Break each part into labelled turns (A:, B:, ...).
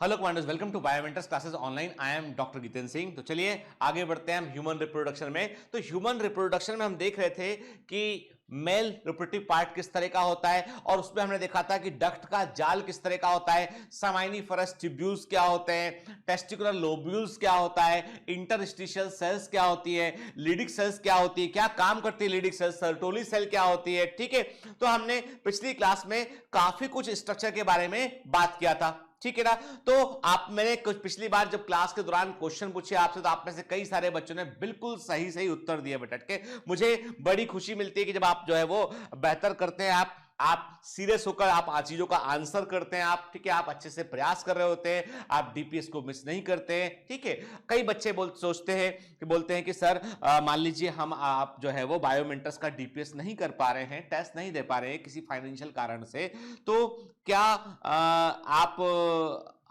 A: Hello commanders, welcome to biomentors classes online. I am doctor Jitendra Singh. तो चलिए आगे बढ़ते हैं हम ह्यूमन रिप्रोडक्शन में। तो ह्यूमन रिप्रोडक्शन में हम देख रहे थे कि मेल रिप्रोडक्टिव पार्ट किस तरह का होता है, और उसमें हमने देखा था कि डक्ट का जाल किस तरह का होता है, सेमाइनिफरस ट्यूब्यूल्स क्या होते हैं, टेस्टिकुलर लोब्यूल्स क्या होता है, इंटरस्टिशियल सेल्स क्या होती है, लीडिक सेल्स क्या होती है, क्या काम करती है लीडिक सेल्स, सर्टोली सेल क्या होती है। ठीक है, तो हमने पिछली क्लास में काफी कुछ स्ट्रक्चर के बारे में बात किया था। ठीक है ना। तो आप मैंने कुछ पिछली बार जब क्लास के दौरान क्वेश्चन पूछे आपसे, तो आप में से कई सारे बच्चों ने बिल्कुल सही सही उत्तर दिए बेटा के। मुझे बड़ी खुशी मिलती है कि जब आप जो है वो बेहतर करते हैं, आप सीरियस होकर आप चीजों का आंसर करते हैं, आप ठीक है, आप अच्छे से प्रयास कर रहे होते हैं, आप डीपीएस को मिस नहीं करते हैं। ठीक है, कई बच्चे सोचते हैं कि बोलते हैं कि सर मान लीजिए हम आप जो है वो बायोमेंटर्स का डीपीएस नहीं कर पा रहे हैं, टेस्ट नहीं दे पा रहे हैं किसी फाइनेंशियल कारण से, तो क्या आप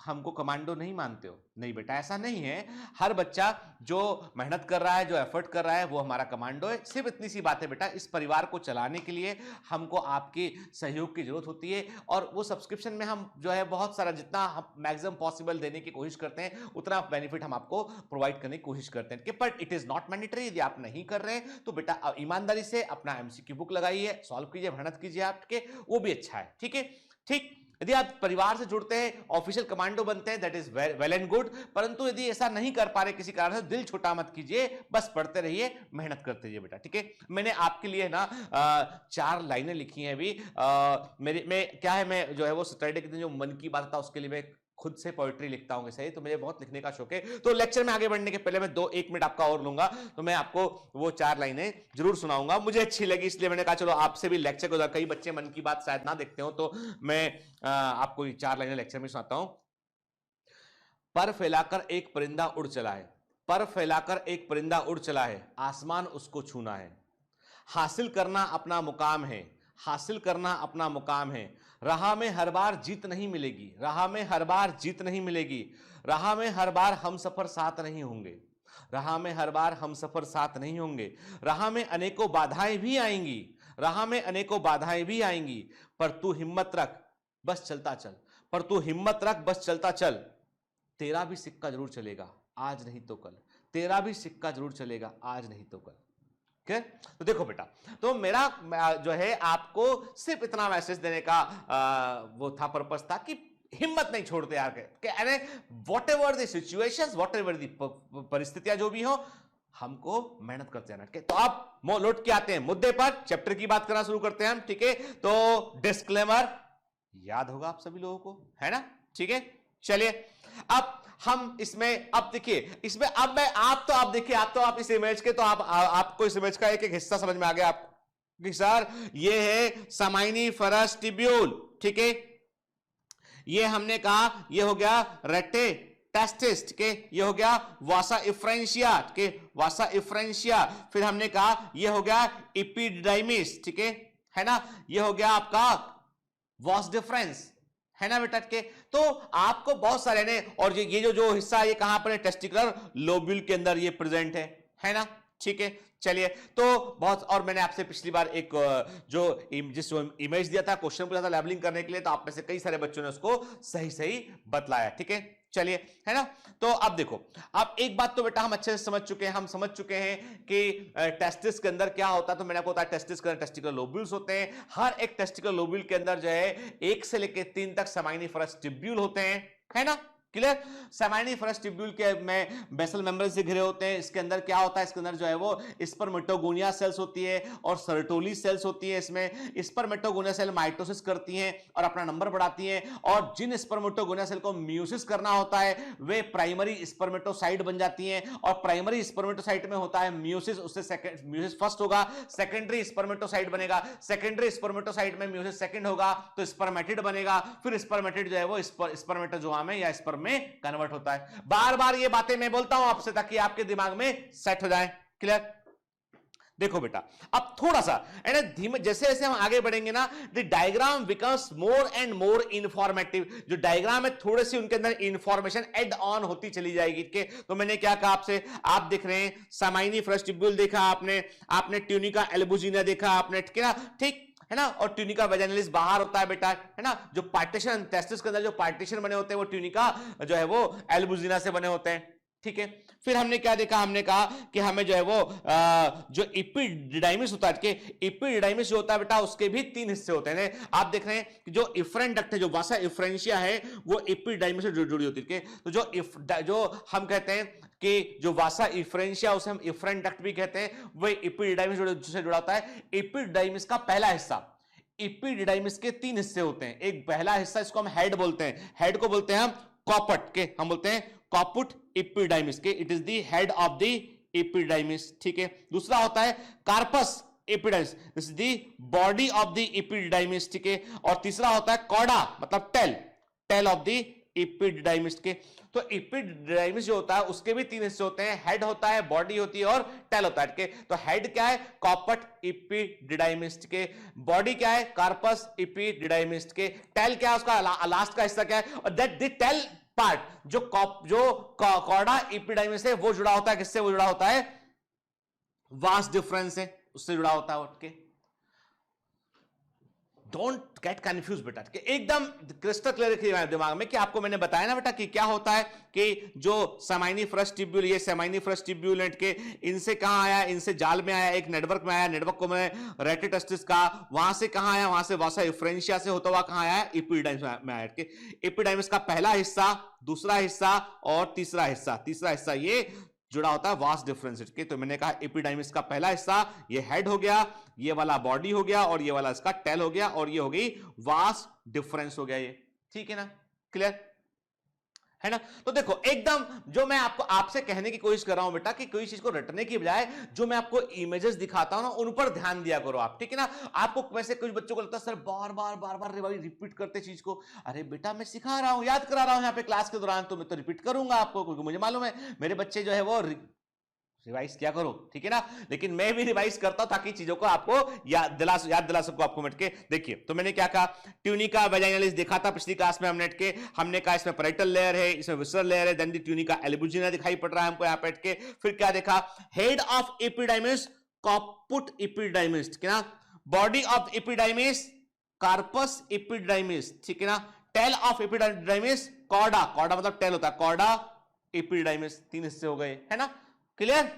A: हमको कमांडो नहीं मानते हो? नहीं बेटा, ऐसा नहीं है। हर बच्चा जो मेहनत कर रहा है, जो एफर्ट कर रहा है, वो हमारा कमांडो है। सिर्फ इतनी सी बात है बेटा, इस परिवार को चलाने के लिए हमको आपके सहयोग की जरूरत होती है, और वो सब्सक्रिप्शन में हम जो है बहुत सारा जितना हम मैक्सिमम पॉसिबल देने की कोशिश करते हैं, उतना बेनिफिट हम आपको प्रोवाइड करने की कोशिश करते हैं। But it is not mandatory. यदि आप नहीं कर रहे हैं तो बेटा ईमानदारी से अपना एमसीक्यू बुक लगाइए, सॉल्व कीजिए, मेहनत कीजिए आपके, वो भी अच्छा है। ठीक है, ठीक। यदि आप परिवार से जुड़ते हैं, ऑफिशियल कमांडो बनते हैं, that is well and good. परंतु यदि ऐसा नहीं कर पा रहे किसी कारण से, दिल छोटा मत कीजिए, बस पढ़ते रहिए, मेहनत करते रहिए बेटा। ठीक है, मैंने आपके लिए ना 4 लाइनें लिखी हैं अभी। मेरे में क्या है, मैं जो है वो सैटरडे के दिन जो मन की बात था उसके लिए मैं खुद से पोएट्री लिखता हूं, सही, तो मुझे बहुत लिखने का शौक है। तो लेक्चर में आगे बढ़ने के पहले मैं 1 मिनट आपका और लूंगा, तो मैं आपको वो 4 लाइनें जरूर सुनाऊंगा। मुझे अच्छी लगी इसलिए मैंने कहा चलो आपसे भी लेक्चर को, कई बच्चे मन की बात शायद ना देखते हो, तो मैं आपको 4 लाइनें लेक्चर में सुनाता हूं। पर फैलाकर एक परिंदा उड़ चला है, पर फैलाकर एक परिंदा उड़ चला है, आसमान उसको छूना है। हासिल करना अपना मुकाम है, हासिल करना अपना मुकाम है। राह में हर बार जीत नहीं मिलेगी, राह में हर बार जीत नहीं मिलेगी, राह में हर बार हम सफर साथ नहीं होंगे, राह में हर बार हम सफर साथ नहीं होंगे। राह में अनेकों बाधाएं भी आएंगी, राह में अनेकों बाधाएं भी आएंगी, पर तू हिम्मत रख, बस चलता चल, पर तू हिम्मत रख, बस चलता चल। तेरा भी सिक्का जरूर चलेगा, आज नहीं तो कल, तेरा भी सिक्का जरूर चलेगा, आज नहीं तो कल। तो देखो बेटा, तो मेरा जो है आपको सिर्फ इतना मैसेज देने का वो था, पर्पस था कि हिम्मत नहीं छोड़ते यार के अरे what ever the situations, what ever the परिस्थितियां जो भी हो, हमको मेहनत करते रहना। तो आप लौट के आते हैं मुद्दे पर, चैप्टर की बात करना शुरू करते हैं हम। ठीक है, तो डिस्क्लेमर याद होगा आप सभी लोगों को, है ना? ठीक है, चलिए अब हम इसमें, अब देखिए इसमें, अब मैं आप देखिए, आप इस इमेज के, तो आपको इस इमेज का एक एक हिस्सा समझ में आ गया आप कि सर ये है सेमाइनिफरस ट्यूब्यूल। ठीक है, ये हमने कहा ये हो गया रेटे टेस्टिस, ठीक है, ये हो गया वासा इफ्रेंशिया, ठीक है, वासा इफ्रेंशिया। फिर हमने कहा ये हो गया एपिडिडाइमिस, ठीक है ना, ये हो गया आपका वास डिफरेंस, है ना बेटा के। तो आपको बहुत सारे ने, और ये जो हिस्सा ये कहां पर है, टेस्टिकुलर लोब्यूल के अंदर ये प्रेजेंट है ना? ठीक है, चलिए, तो बहुत, और मैंने आपसे पिछली बार एक जिस इमेज दिया था, क्वेश्चन पूछा था लेबलिंग करने के लिए, तो आप में से कई सारे बच्चों ने उसको सही सही बतलाया। ठीक है, चलिए, है ना? तो अब देखो, अब एक बात तो बेटा हम अच्छे से समझ चुके हैं, हम समझ चुके हैं कि टेस्टिस के अंदर क्या होता है। तो मैंने आपको बताया टेस्टिस के अंदर टेस्टिकुलर लोब्यूल्स होते हैं। हर एक टेस्टिकुलर लोब्यूल के अंदर जो है 1 से लेकर 3 तक सेमाइनिफरस ट्यूब्यूल होते हैं, है ना? क्लियर? सेमाइनिफरस ट्यूब्यूल के में बेसल मेम्ब्रेन से घिरे होते हैं। इसके अंदर क्या होता है, इसके अंदर जो है वो स्पर्मेटोगोनिया सेल्स होती है और सर्टोली सेल्स होती है। इसमें स्पर्मेटोगोनिया सेल माइटोसिस करती हैं और अपना नंबर बढ़ाती हैं, और जिन स्पर्मेटोगोनिया सेल को म्यूसिस करना होता है वे प्राइमरी स्पर्मेटोसाइट बन जाती हैं, और प्राइमरी स्पर्मेटोसाइट में होता है म्यूसिस, उससे म्यूसिस फर्स्ट होगा, सेकेंडरी स्पर्मेटोसाइट बनेगा, सेकेंडरी स्पर्मेटोसाइट में म्यूसिस सेकेंड होगा तो स्पर्मेटिड बनेगा, फिर स्पर्मेटिड जो है वो स्पर्मेटोजोआ में या स्पर्म में कन्वर्ट होता है। बार बार ये बातें मैं बोलता हूं आपसे ताकि आपके दिमाग में सेट हो जाए। क्लियर? देखो बेटा, अब थोड़ा सा है ना, धीमे, जैसे जैसे हम आगे बढ़ेंगे ना, the diagram becomes more and more informative. जो डायग्राम है थोड़े से उनके अंदर इंफॉर्मेशन एड ऑन होती चली जाएगी। के तो मैंने क्या कहा आपसे, आप देख रहे हैं सेमाइनिफरस ट्यूब्यूल देखा आपने ट्यूनिका एल्बुजिना देखा आपने, ठीक है ना? ठीक है ना, और ट्यूनिका वेजाइनलिस बाहर होता है बेटा, है ना, जो पार्टीशन टेस्टिस के अंदर जो पार्टीशन बने होते हैं वो ट्यूनिका जो है वो एल्बुजिना से बने होते हैं, ठीक है। फिर हमने क्या देखा, हमने कहा कि हमें जो है वो जो एपिडिडाइमिस होता है कि एपिडिडाइमिस जो होता है बेटा उसके भी 3 हिस्से होते हैं। आप देख रहे हैं कि जो इफ्रेंट डक्ट है, जो वासा इफ्रेंशिया है वो एपिडिडाइमिस से जुड़ी होती है। तो जो हम कहते हैं कि जो वासा इफ्रेंशिया उसे हम इफ्रेंट डक्ट भी कहते हैं, वो एपिडिडाइमिस से जुड़ा होता है। एपिडिडाइमिस का पहला हिस्सा, एपिडिडाइमिस के 3 हिस्से होते हैं। एक पहला हिस्सा इसको हम हेड बोलते हैं, हेड को बोलते हैं हम कॉपट के, हम बोलते हैं कॉपुट एपिडाइमिस के, it is the head of the epididymis, ठीक है। दूसरा होता है corpus epididymis, this is the body of the epididymis, ठीक है। और तीसरा होता है कॉडा मतलब टेल ऑफ द एपिडाइमिस के। तो एपिडाइमिस जो होता है उसके भी 3 हिस्से होते हैं, हेड होता है, बॉडी होती है और टेल होता है, ठीक है। तो हेड क्या है, कॉपट एपिडाइमिस के, बॉडी क्या है, कार्पस एपिडाइमिस के, टेल क्या है उसका लास्ट का हिस्सा क्या है, और दैट द टेल पार्ट जो कॉर्डा एपिडाइमिस है वो जुड़ा होता है, किससे वो जुड़ा होता है, वास डिफरेंस है, उससे जुड़ा होता है, ओके। डोंट गेट कंफ्यूज बेटा, एकदम क्रिस्टल क्लियर दिमाग में कि आपको मैंने बताया ना बेटा कि क्या होता है कि जो सेमाइनिफरस ट्यूब्यूल, ये सेमाइनिफरस ट्यूब्यूल के इनसे कहां आया, इनसे जाल में आया, एक नेटवर्क में आया, नेटवर्क को मैं रेटिटेस्टिस का, वहां से कहां आया, वहां से वासा इफ्रेंशिया से होता हुआ कहां आया, एपिडाइमिस में आया। एपिडाइमिस का पहला हिस्सा, दूसरा हिस्सा और तीसरा हिस्सा ये जुड़ा होता है वास डिफरेंस के। तो मैंने कहा एपिडाइमिस का पहला हिस्सा ये हेड हो गया, ये वाला बॉडी हो गया और ये वाला इसका टेल हो गया, और ये हो गई वास डिफरेंस हो गया ये, ठीक है ना, क्लियर है ना। तो देखो एकदम जो मैं आपको आपसे कहने की कोशिश कर रहा हूं बेटा कि कोई चीज को रटने की बजाय जो मैं आपको इमेजेस दिखाता हूं ना उन पर ध्यान दिया करो आप, ठीक है ना। आपको वैसे कुछ बच्चों को लगता है सर बार बार रिपीट करते चीज को, अरे बेटा मैं सिखा रहा हूं, याद करा रहा हूं यहाँ पे क्लास के दौरान, तो मैं तो रिपीट करूंगा आपको क्योंकि मुझे मालूम है मेरे बच्चे जो है वो रिवाइज क्या करो, ठीक है ना। लेकिन मैं भी रिवाइज करता हूं ताकि चीजों को आपको याद दिला सकूं आपको मिट के। देखिए तो मैंने क्या कहा, ट्यूनिका वेजाइनलिस देखा था पिछली क्लास में हमने कहा इसमें पैराइटल लेयर है, इसमें विसरल लेयर है, देन द ट्यूनिका एल्बुजिना दिखाई पड़ रहा है हमको यहां पे के। फिर क्या देखा, हेड ऑफ एपिडाइमिस कॉपुट एपिडाइमिस, ठीक है ना, body of epididymis corpus epididymis, ठीक है ना, टेल ऑफ एपिडाइमिस कॉर्डा मतलब टेल होता है, कॉर्डा एपिडाइमिस, 3 हिस्से हो गए, है ना, क्लियर।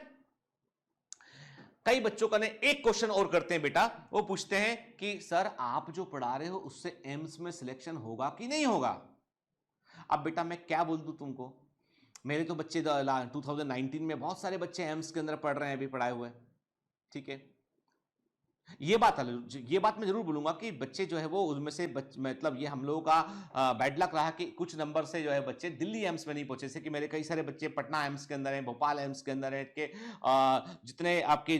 A: कई बच्चों का ने एक क्वेश्चन और करते हैं बेटा, वो पूछते हैं कि सर आप जो पढ़ा रहे हो उससे एम्स में सिलेक्शन होगा कि नहीं होगा। अब बेटा मैं क्या बोल दूं तुमको, मेरे तो बच्चे 2019 में बहुत सारे बच्चे एम्स के अंदर पढ़ रहे हैं, अभी पढ़ाए हुए, ठीक है। ये बात मैं जरूर बोलूंगा कि बच्चे जो है वो उनमें से मतलब ये हम लोगों का बैड लक रहा कि कुछ नंबर से जो है बच्चे दिल्ली एम्स में नहीं पहुंचे, जैसे कि मेरे कई सारे बच्चे पटना एम्स के अंदर हैं, भोपाल एम्स के अंदर है के जितने आपके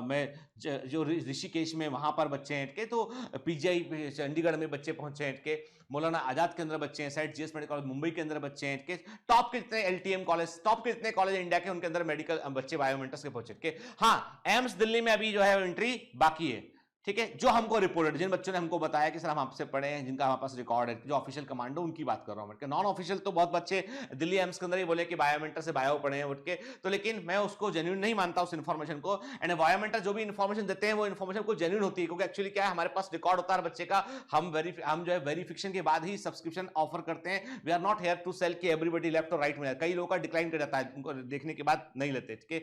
A: में जो ऋषिकेश में वहां पर बच्चे हैं के, तो पीजीआई चंडीगढ़ में बच्चे पहुंचे हैं के, मौलाना आजाद के अंदर बच्चे हैं, set GS medical college Mumbai के अंदर बच्चे हैं के, टॉप के जितने एलटीएम कॉलेज, टॉप के जितने कॉलेज इंडिया के उनके अंदर मेडिकल बच्चे बायोमेंटस के पहुंचे के। हाँ एम्स दिल्ली में अभी जो है एंट्री बाकी है, ठीक है। जो हमको रिपोर्टेड, जिन बच्चों ने हमको बताया कि सर हम आपसे पढ़े हैं, जिनका हमारे पास रिकॉर्ड है, जो ऑफिशियल कमांडो उनकी बात कर रहा हूं। नॉन ऑफिशियल तो बहुत बच्चे दिल्ली एम्स के अंदर ही बोले कि बायोमेंटर से बायो पढ़े हैं उठ के, तो लेकिन मैं उसको जेन्युइन नहीं मानता उस इन्फॉर्मेशन को। एंड बायोमेंटर जो भी इन्फॉर्मेशन देते हैं वो इन्फॉर्मेशन को जेन्युइन होती है, क्योंकि एक्चुअली क्या है हमारे पास रिकॉर्ड होता है बच्चे का, हम जो है वेरिफिकेशन के बाद ही सब्सक्रिप्शन ऑफर करते हैं। We are not here to sell कि एवरीबॉडी लेफ्ट और राइट में, कई लोगों का डिक्लाइन कर जाता है, उनको देखने के बाद नहीं लेते, ठीक है।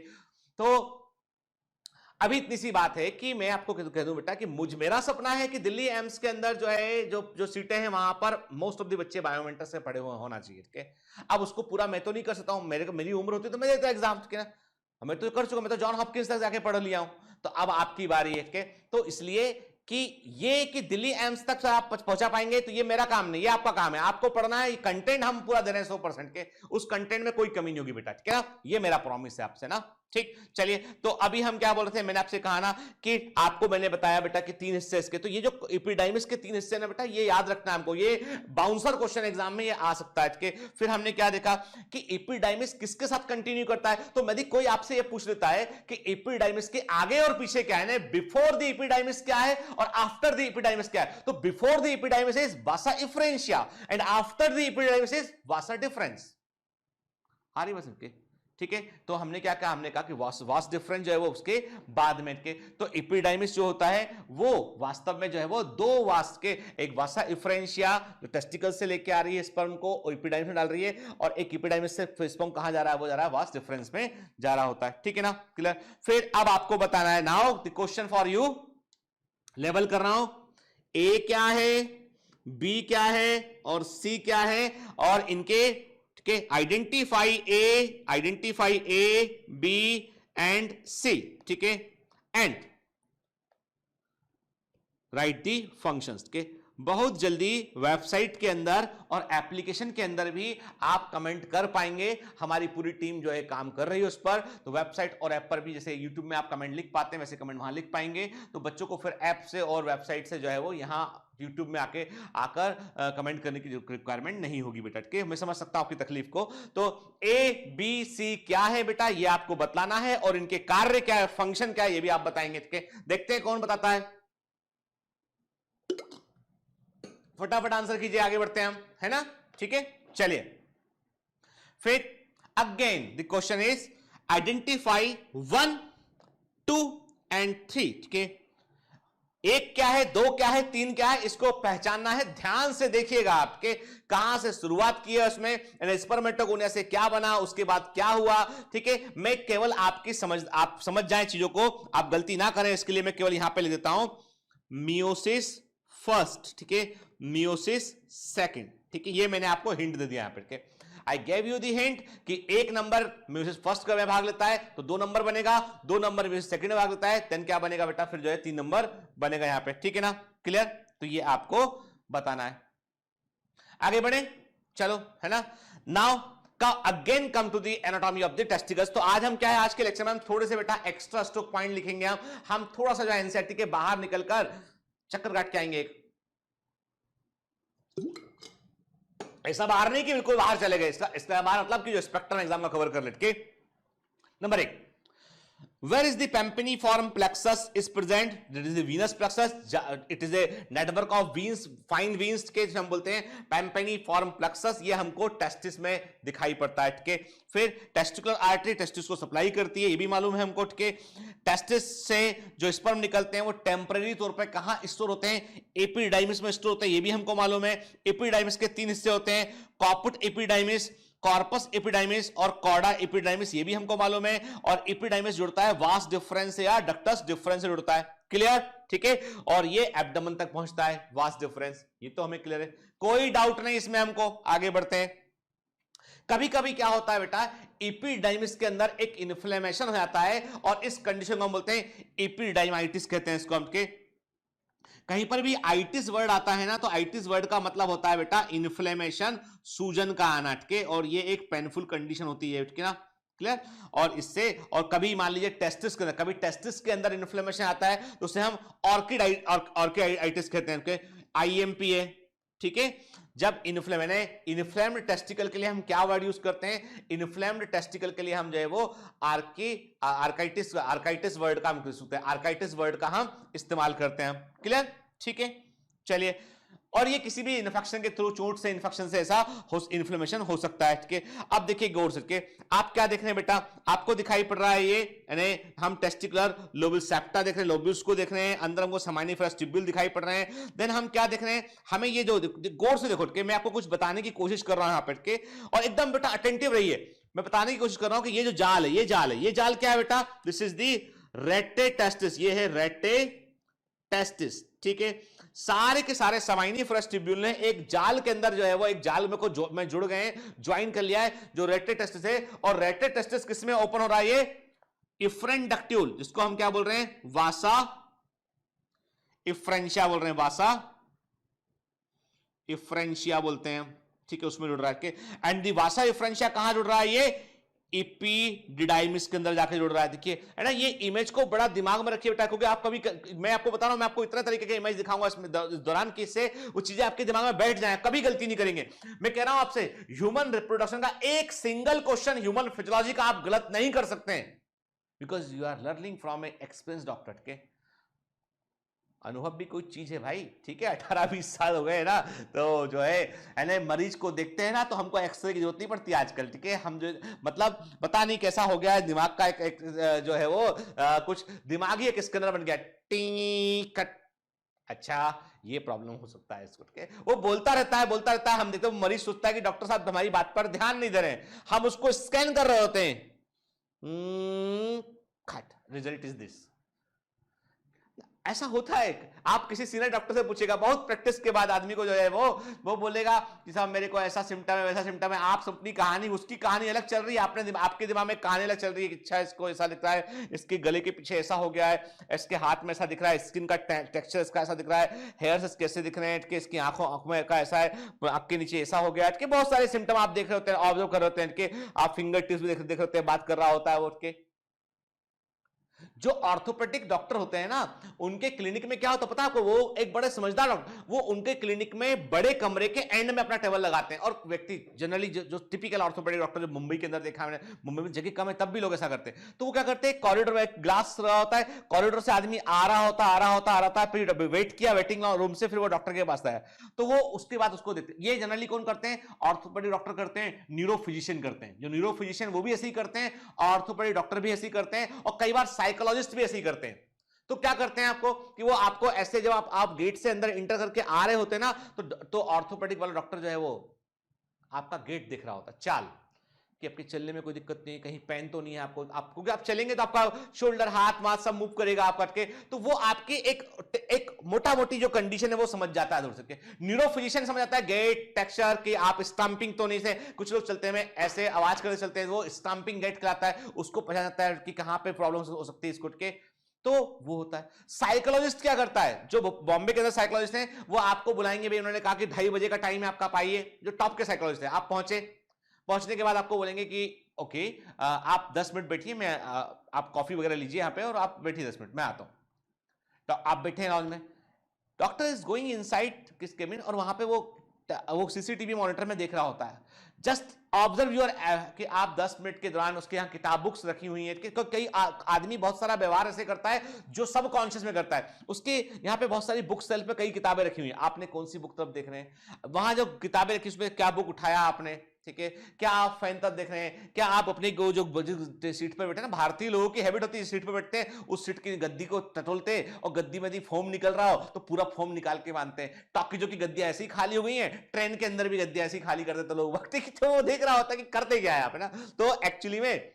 A: तो अभी इतनी सी बात है कि मैं आपको कह दूं बेटा कि मेरा सपना है कि दिल्ली एम्स के अंदर जो है जो सीटें हैं वहां पर मोस्ट ऑफ द बच्चे बायोमेंटर से पढ़े हुए होना चाहिए, ठीक है। अब उसको पूरा मैं तो नहीं कर सकता हूं, मेरी उम्र होती तो मैं देता एग्जाम, ठीक है ना, मैं तो कर चुका, मैं तो जॉन हॉपकिंस तक जाके पढ़ लिया हूं, तो अब आपकी बारी है, ठीक है। तो इसलिए कि दिल्ली एम्स तक आप पहुंचा पाएंगे तो ये मेरा काम नहीं, ये आपका काम है, आपको पढ़ना है, कंटेंट हम पूरा दे रहे हैं 100% के, उस कंटेंट में कोई कमी नहीं होगी बेटा, ठीक है ना, ये मेरा प्रॉमिस है आपसे ना, ठीक। चलिए तो अभी हम क्या बोल रहे थे, मैंने आपसे कहा ना कि आपको मैंने बताया बेटा कि 3 हिस्से इसके, तो ये जो एपिडाइमिस के 3 हिस्से ना बेटा, ये याद रखना है हमको, ये बाउंसर क्वेश्चन एग्जाम में ये आ सकता है, ठीक है। फिर हमने क्या देखा कि एपिडाइमिस किसके साथ कंटिन्यू करता है, तो यदि कोई आपसे ये पूछ लेता है कि एपिडाइमिस के आगे और पीछे क्या है, बिफोर द एपिडाइमिस क्या है और आफ्टर द एपिडाइमिस क्या है, तो before the epididymis is vasa efferentia and after the epididymis is vasa deferens. हारी बस के ठीक है, तो हमने क्या कहा, हमने कहा कि वास डिफरेंस जो है वो उसके बाद में के, तो एपिडाइमिस जो होता है वो वास्तव में जो है वो दो वास के, एक वासा इफ्रेंशिया जो टेस्टिकल से लेके आ रही है स्पर्म को एपिडाइमिस में डाल रही है, और एक एपिडाइमिस से स्पर्म कहां जा रहा है, वो जा रहा है वास डिफरेंस में जा रहा होता है, ठीक है ना, क्लियर। फिर अब आपको बताना है, now the question for you, level कर रहा हूं, ए क्या है, बी क्या है और सी क्या है, और इनके आइडेंटिफाई ए बी एंड सी, ठीक है, एंड राइट दी फंक्शंस के। बहुत जल्दी वेबसाइट के अंदर और एप्लीकेशन के अंदर भी आप कमेंट कर पाएंगे, हमारी पूरी टीम जो है काम कर रही है उस पर, तो वेबसाइट और ऐप पर भी जैसे यूट्यूब में आप कमेंट लिख पाते हैं वैसे कमेंट वहां लिख पाएंगे, तो बच्चों को फिर ऐप से और वेबसाइट से जो है वो यहां यूट्यूब में आकर कमेंट करने की रिक्वायरमेंट नहीं होगी बेटा, ठीक है, मैं समझ सकता हूं आपकी तकलीफ को। तो ए बी सी क्या है बेटा, ये आपको बतलाना है, और इनके कार्य क्या है, फंक्शन क्या है, ये भी आप बताएंगे, ठीक है। देखते हैं कौन बताता है, फटाफट आंसर कीजिए, आगे बढ़ते हैं हम, है ना, ठीक है, चलिए। फिर again the question is identify 1 2 and 3, ठीक है, एक क्या है, दो क्या है, तीन क्या है, इसको पहचानना है, ध्यान से देखिएगा आपके कहां से शुरुआत की है उसमें, स्पर्मेटोगोनिया से क्या बना, उसके बाद क्या हुआ, ठीक है। मैं केवल आप समझ जाएं चीजों को, आप गलती ना करें, इसके लिए मैं केवल यहां पे लिख देता हूं मियोसिस फर्स्ट, ठीक है, मियोसिस सेकंड, ठीक है, ये मैंने आपको हिंट दे दिया यहां पर, I gave you the hint कि एक नंबर म्यूसिस फर्स्ट का भाग लेता है तो 2 नंबर बनेगा, 2 नंबर म्यूसिस सेकंड में भाग लेता है, देन क्या बनेगा बेटा, फिर जो है 3 नंबर बनेगा यहां पे, ठीक है ना, क्लियर। तो ये आपको बताना है, आगे बढ़े, चलो, है ना। Now again come to the anatomy of the testicles. तो आज हम क्या है, आज के लेक्चर में हम थोड़े से बेटा एक्स्ट्रा स्ट्रोक पॉइंट लिखेंगे, हम थोड़ा सा जो है एनसीईआरटी के बाहर निकलकर चक्कर काट के आएंगे, ऐसा बाहर नहीं कि बिल्कुल बाहर चले गए, इसका हमारा मतलब कि जो स्पेक्ट्रम एग्जाम का कवर कर लेट के। Number 1, where is the pampiniform plexus is present, that is the venous plexus, it is a network of veins, fine veins के हम बोलते हैं pampiniform plexus, ये हमको टेस्टिस में दिखाई पड़ता है, ठीक है। फिर टेस्टिकुलर आर्टरी टेस्टिस को सप्लाई करती है, ये भी मालूम है हमको, ठीक है। टेस्टिस से जो स्पर्म निकलते हैं वो टेम्पररी तौर पे कहां स्टोर होते हैं, एपिडाइमिस में स्टोर होते हैं, ये भी हमको मालूम है। एपिडाइमिस के 3 हिस्से होते हैं, कॉपुट एपिडाइमिस, कॉर्पस एपिडाइमिस और कॉर्डा एपिडाइमिस, ये भी हमको मालूम है, और एपिडाइमिस जुड़ता है वास डिफरेंस या डक्टस डिफरेंस से जुड़ता है, क्लियर, ठीक है, और ये एब्डोमेन तक पहुंचता है वास डिफरेंस, ये तो हमें क्लियर है, कोई डाउट नहीं इसमें हमको, आगे बढ़ते हैं। कभी कभी क्या होता है बेटा, एपिडाइमिस के अंदर एक इन्फ्लेमेशन हो जाता है, और इस कंडीशन को हम बोलते हैं एपिडाइमाइटिस कहते हैं इसको हम, के कहीं पर भी आइटिस वर्ड आता है ना, तो आइटिस वर्ड का मतलब होता है बेटा इन्फ्लेमेशन, सूजन का आना, ठीक है, और ये एक पेनफुल कंडीशन होती है, ठीक है ना, क्लियर। और इससे, और कभी मान लीजिए टेस्टिस के अंदर, कभी टेस्टिस के अंदर इन्फ्लेमेशन आता है तो उसे हम ऑर्किडाइटिस कहते हैं, IMPA, ठीक है। जब इन्फ्लेम्ड टेस्टिकल के लिए हम क्या वर्ड यूज करते हैं, इन्फ्लेम्ड टेस्टिकल के लिए हम जो है वो आर्काइटिस वर्ड का हम आर्काइटिस वर्ड का हम इस्तेमाल करते हैं, क्लियर, ठीक है, चलिए। और ये किसी भी इन्फेक्शन के थ्रू, चोट से, इन्फेक्शन से ऐसा इन्फ्लेमेशन हो सकता है, ठीक है। अब देखिए गौर से, आप क्या देख रहे हैं बेटा, आपको दिखाई पड़ रहा है ये, यानी हम टेस्टिकुलर लोब्यूल सेप्टा देख रहे हैं, लोब्यूल्स को देख रहे हैं, अंदर हमको सेमानिफरस ट्यूब्यूल दिखाई पड़ रहे हैं, देन हम क्या देख रहे हैं, हमें ये जो गौर से देखो, मैं आपको कुछ बताने की कोशिश कर रहा हूं यहाँ पे, और एकदम बेटा अटेंटिव रहिए, मैं बताने की कोशिश कर रहा हूं कि ये जो जाल है, ये जाल क्या है बेटा, this is the rate testis, ये है रेटे टेस्टिस, ठीक है। सारे के सारे सेमानिफरस ट्यूब्यूल ने एक जाल के अंदर जो है वो एक जाल में जुड़ गए, ज्वाइन कर लिया है, जो रेटे टेस्टिस है, और रेटे टेस्टिस किसमें ओपन हो रहा है, ये इफ्रेंडक्ट्यूल, जिसको हम क्या बोल रहे हैं, वासा इफ्रेंशिया बोल रहे हैं, वासा इफ्रेंशिया बोलते हैं, ठीक है, उसमें जुड़ रहा है। एंड दी वासा इफ्रेंशिया कहां जुड़ रहा है, ये एपिडिडाइमिस के अंदर जाके जुड़ रहा है, देखिए, है ना। ये इमेज को बड़ा दिमाग में रखिए बेटा, क्योंकि आप कभी, मैं आपको बता रहा हूं, मैं आपको इतना तरीके के इमेज दिखाऊंगा इसमें दौरान कि इससे वो चीजें आपके दिमाग में बैठ जाए, कभी गलती नहीं करेंगे। मैं कह रहा हूं आपसे, ह्यूमन रिप्रोडक्शन का एक सिंगल क्वेश्चन ह्यूमन फिजियोलॉजी का आप गलत नहीं कर सकते हैं, because you are learning from a experience doctor, के अनुभव भी कोई चीज है भाई, ठीक है। 18-20 साल हो गए ना, तो जो है ना, मरीज को देखते हैं ना तो हमको एक्सरे की जरूरत नहीं पड़ती आजकल, ठीक है। हम जो मतलब पता नहीं कैसा हो गया है दिमाग का एक जो है वो कुछ दिमागी एक स्कैनर बन गया, टी कट। अच्छा, ये प्रॉब्लम हो सकता है इसको, ठीक है। वो बोलता रहता है बोलता रहता है, हम देखते हैं मरीज सोचता है कि डॉक्टर साहब हमारी बात पर ध्यान नहीं दे रहे हैं, हम उसको स्कैन कर रहे होते हैं। Cut, result is this. ऐसा होता है। आप किसी सीनियर डॉक्टर से पूछेगा, बहुत प्रैक्टिस के बाद आदमी को जो है वो बोलेगा कि साहब मेरे को ऐसा सिम्टम है वैसा सिम्टम है। आप अपनी कहानी, उसकी कहानी अलग चल रही है, आपके दिमाग में कहानी अलग चल रही है कि अच्छा इसको ऐसा दिख रहा है, इसके गले के पीछे ऐसा हो गया है, इसके हाथ में ऐसा दिख रहा है, स्किन का टेक्सचर इसका ऐसा दिख रहा है, हेयर्स कैसे दिख रहे हैं, इसकी आंखों में का ऐसा है, आंख के नीचे ऐसा हो गया है, बहुत सारे सिम्टम आप देख रहे होते हैं, ऑब्जर्व कर रहे होते हैं कि आप फिंगर टिप्स भी देख रहे होते हैं, बात कर रहा होता है वो के। जो ऑर्थोपेडिक डॉक्टर होते हैं ना, उनके क्लिनिक में क्या होता है पता है आपको, वो एक बड़े समझदार डॉक्टर, वो उनके क्लिनिक में बड़े कमरे के एंड में अपना टेबल लगाते हैं। और व्यक्ति जनरली जो टिपिकल ऑर्थोपेडिक डॉक्टर जो मुंबई के अंदर देखा है मैंने, मुंबई में जगह कम है तब भी लोग ऐसा करते हैं, तो वो क्या करते हैं, कॉरिडोर में ग्लास रहा होता है, कॉरिडोर से आदमी आ रहा होता है, फिर वेट किया वेटिंग रूम से, फिर वो डॉक्टर के पास आया, तो वो उसके बाद उसको देते। ये जनरली कौन करते हैं, ऑर्थोपेडिक डॉक्टर करते हैं, न्यूरो फिजिशियन करते हैं। जो न्यूरो फिजिशियन वो भी ऐसे ही करते हैं, ऑर्थोपेडिक डॉक्टर भी ऐसे ही करते हैं, और कई बार साइकोलॉजिस्ट भी ऐसे ही करते हैं। तो क्या करते हैं आपको कि वो आपको ऐसे जब आप गेट से अंदर इंटर करके आ रहे होते हैं ना, तो ऑर्थोपेडिक वाला डॉक्टर जो है वो आपका गेट देख रहा होता है, चाल कि आपके चलने में कोई दिक्कत नहीं है, कहीं पेन तो नहीं है आपको, क्योंकि आप चलेंगे तो आपका शोल्डर हाथ माथ सब मूव करेगा आप करके, तो वो आपकी एक मोटा मोटी जो कंडीशन है वो समझ जाता है दूर से। न्यूरो फिजिशियन समझ जाता है गेट टेक्सचर कि आप स्टंपिंग तो नहीं से, कुछ लोग चलते हैं ऐसे आवाज करके चलते हैं, वो स्टंपिंग गेट कराता है, उसको पहचान जाता है कि कहां पे प्रॉब्लम हो सकती है इस के, तो वो होता है। साइकोलॉजिस्ट क्या करता है, जो बॉम्बे के अंदर साइकोलॉजिस्ट हैं, वो आपको बुलाएंगे भाई, उन्होंने कहा कि 2:30 बजे का टाइम है आपका, पाइए। जो टॉप के साइकोलॉजिस्ट है, आप पहुंचने के बाद आपको बोलेंगे कि ओके आप 10 मिनट बैठिए, मैं आप कॉफी वगैरह लीजिए यहाँ पे और आप बैठिए 10 मिनट, मैं आता हूं। तो आप बैठे लॉन्ज में, डॉक्टर इज गोइंग इनसाइड किस केबिन, और वहां पे वो सीसीटीवी मॉनिटर में देख रहा होता है। जस्ट ऑब्जर्व योर कि आप 10 मिनट के दौरान उसके यहाँ किताब बुक्स रखी हुई है। कई आदमी बहुत सारा व्यवहार ऐसे करता है जो सब कॉन्शियस में करता है, उसके यहाँ पे बहुत सारी बुक सेल्फ पे कई किताबें रखी हुई हैं, आपने कौन सी बुक तब देख रहे हैं, वहां जो किताबें रखी उसमें क्या बुक उठाया आपने, ठीक है, क्या आप फैन तब देख रहे हैं, क्या आप अपने जो सीट पर बैठे ना, भारतीय लोगों की हैबिट होती है सीट पर बैठते हैं, उस सीट की गद्दी को टटोलते, और गद्दी में यदि फोम निकल रहा हो तो पूरा फोम निकाल के बांधते हैं। टॉकीजों की गद्दियां ऐसी खाली हो गई हैं, ट्रेन के अंदर भी गद्दियां ऐसी खाली कर देते लोग, वक्त की तो वो देख रहा होता है कि करते क्या है आप, है ना। तो एक्चुअली में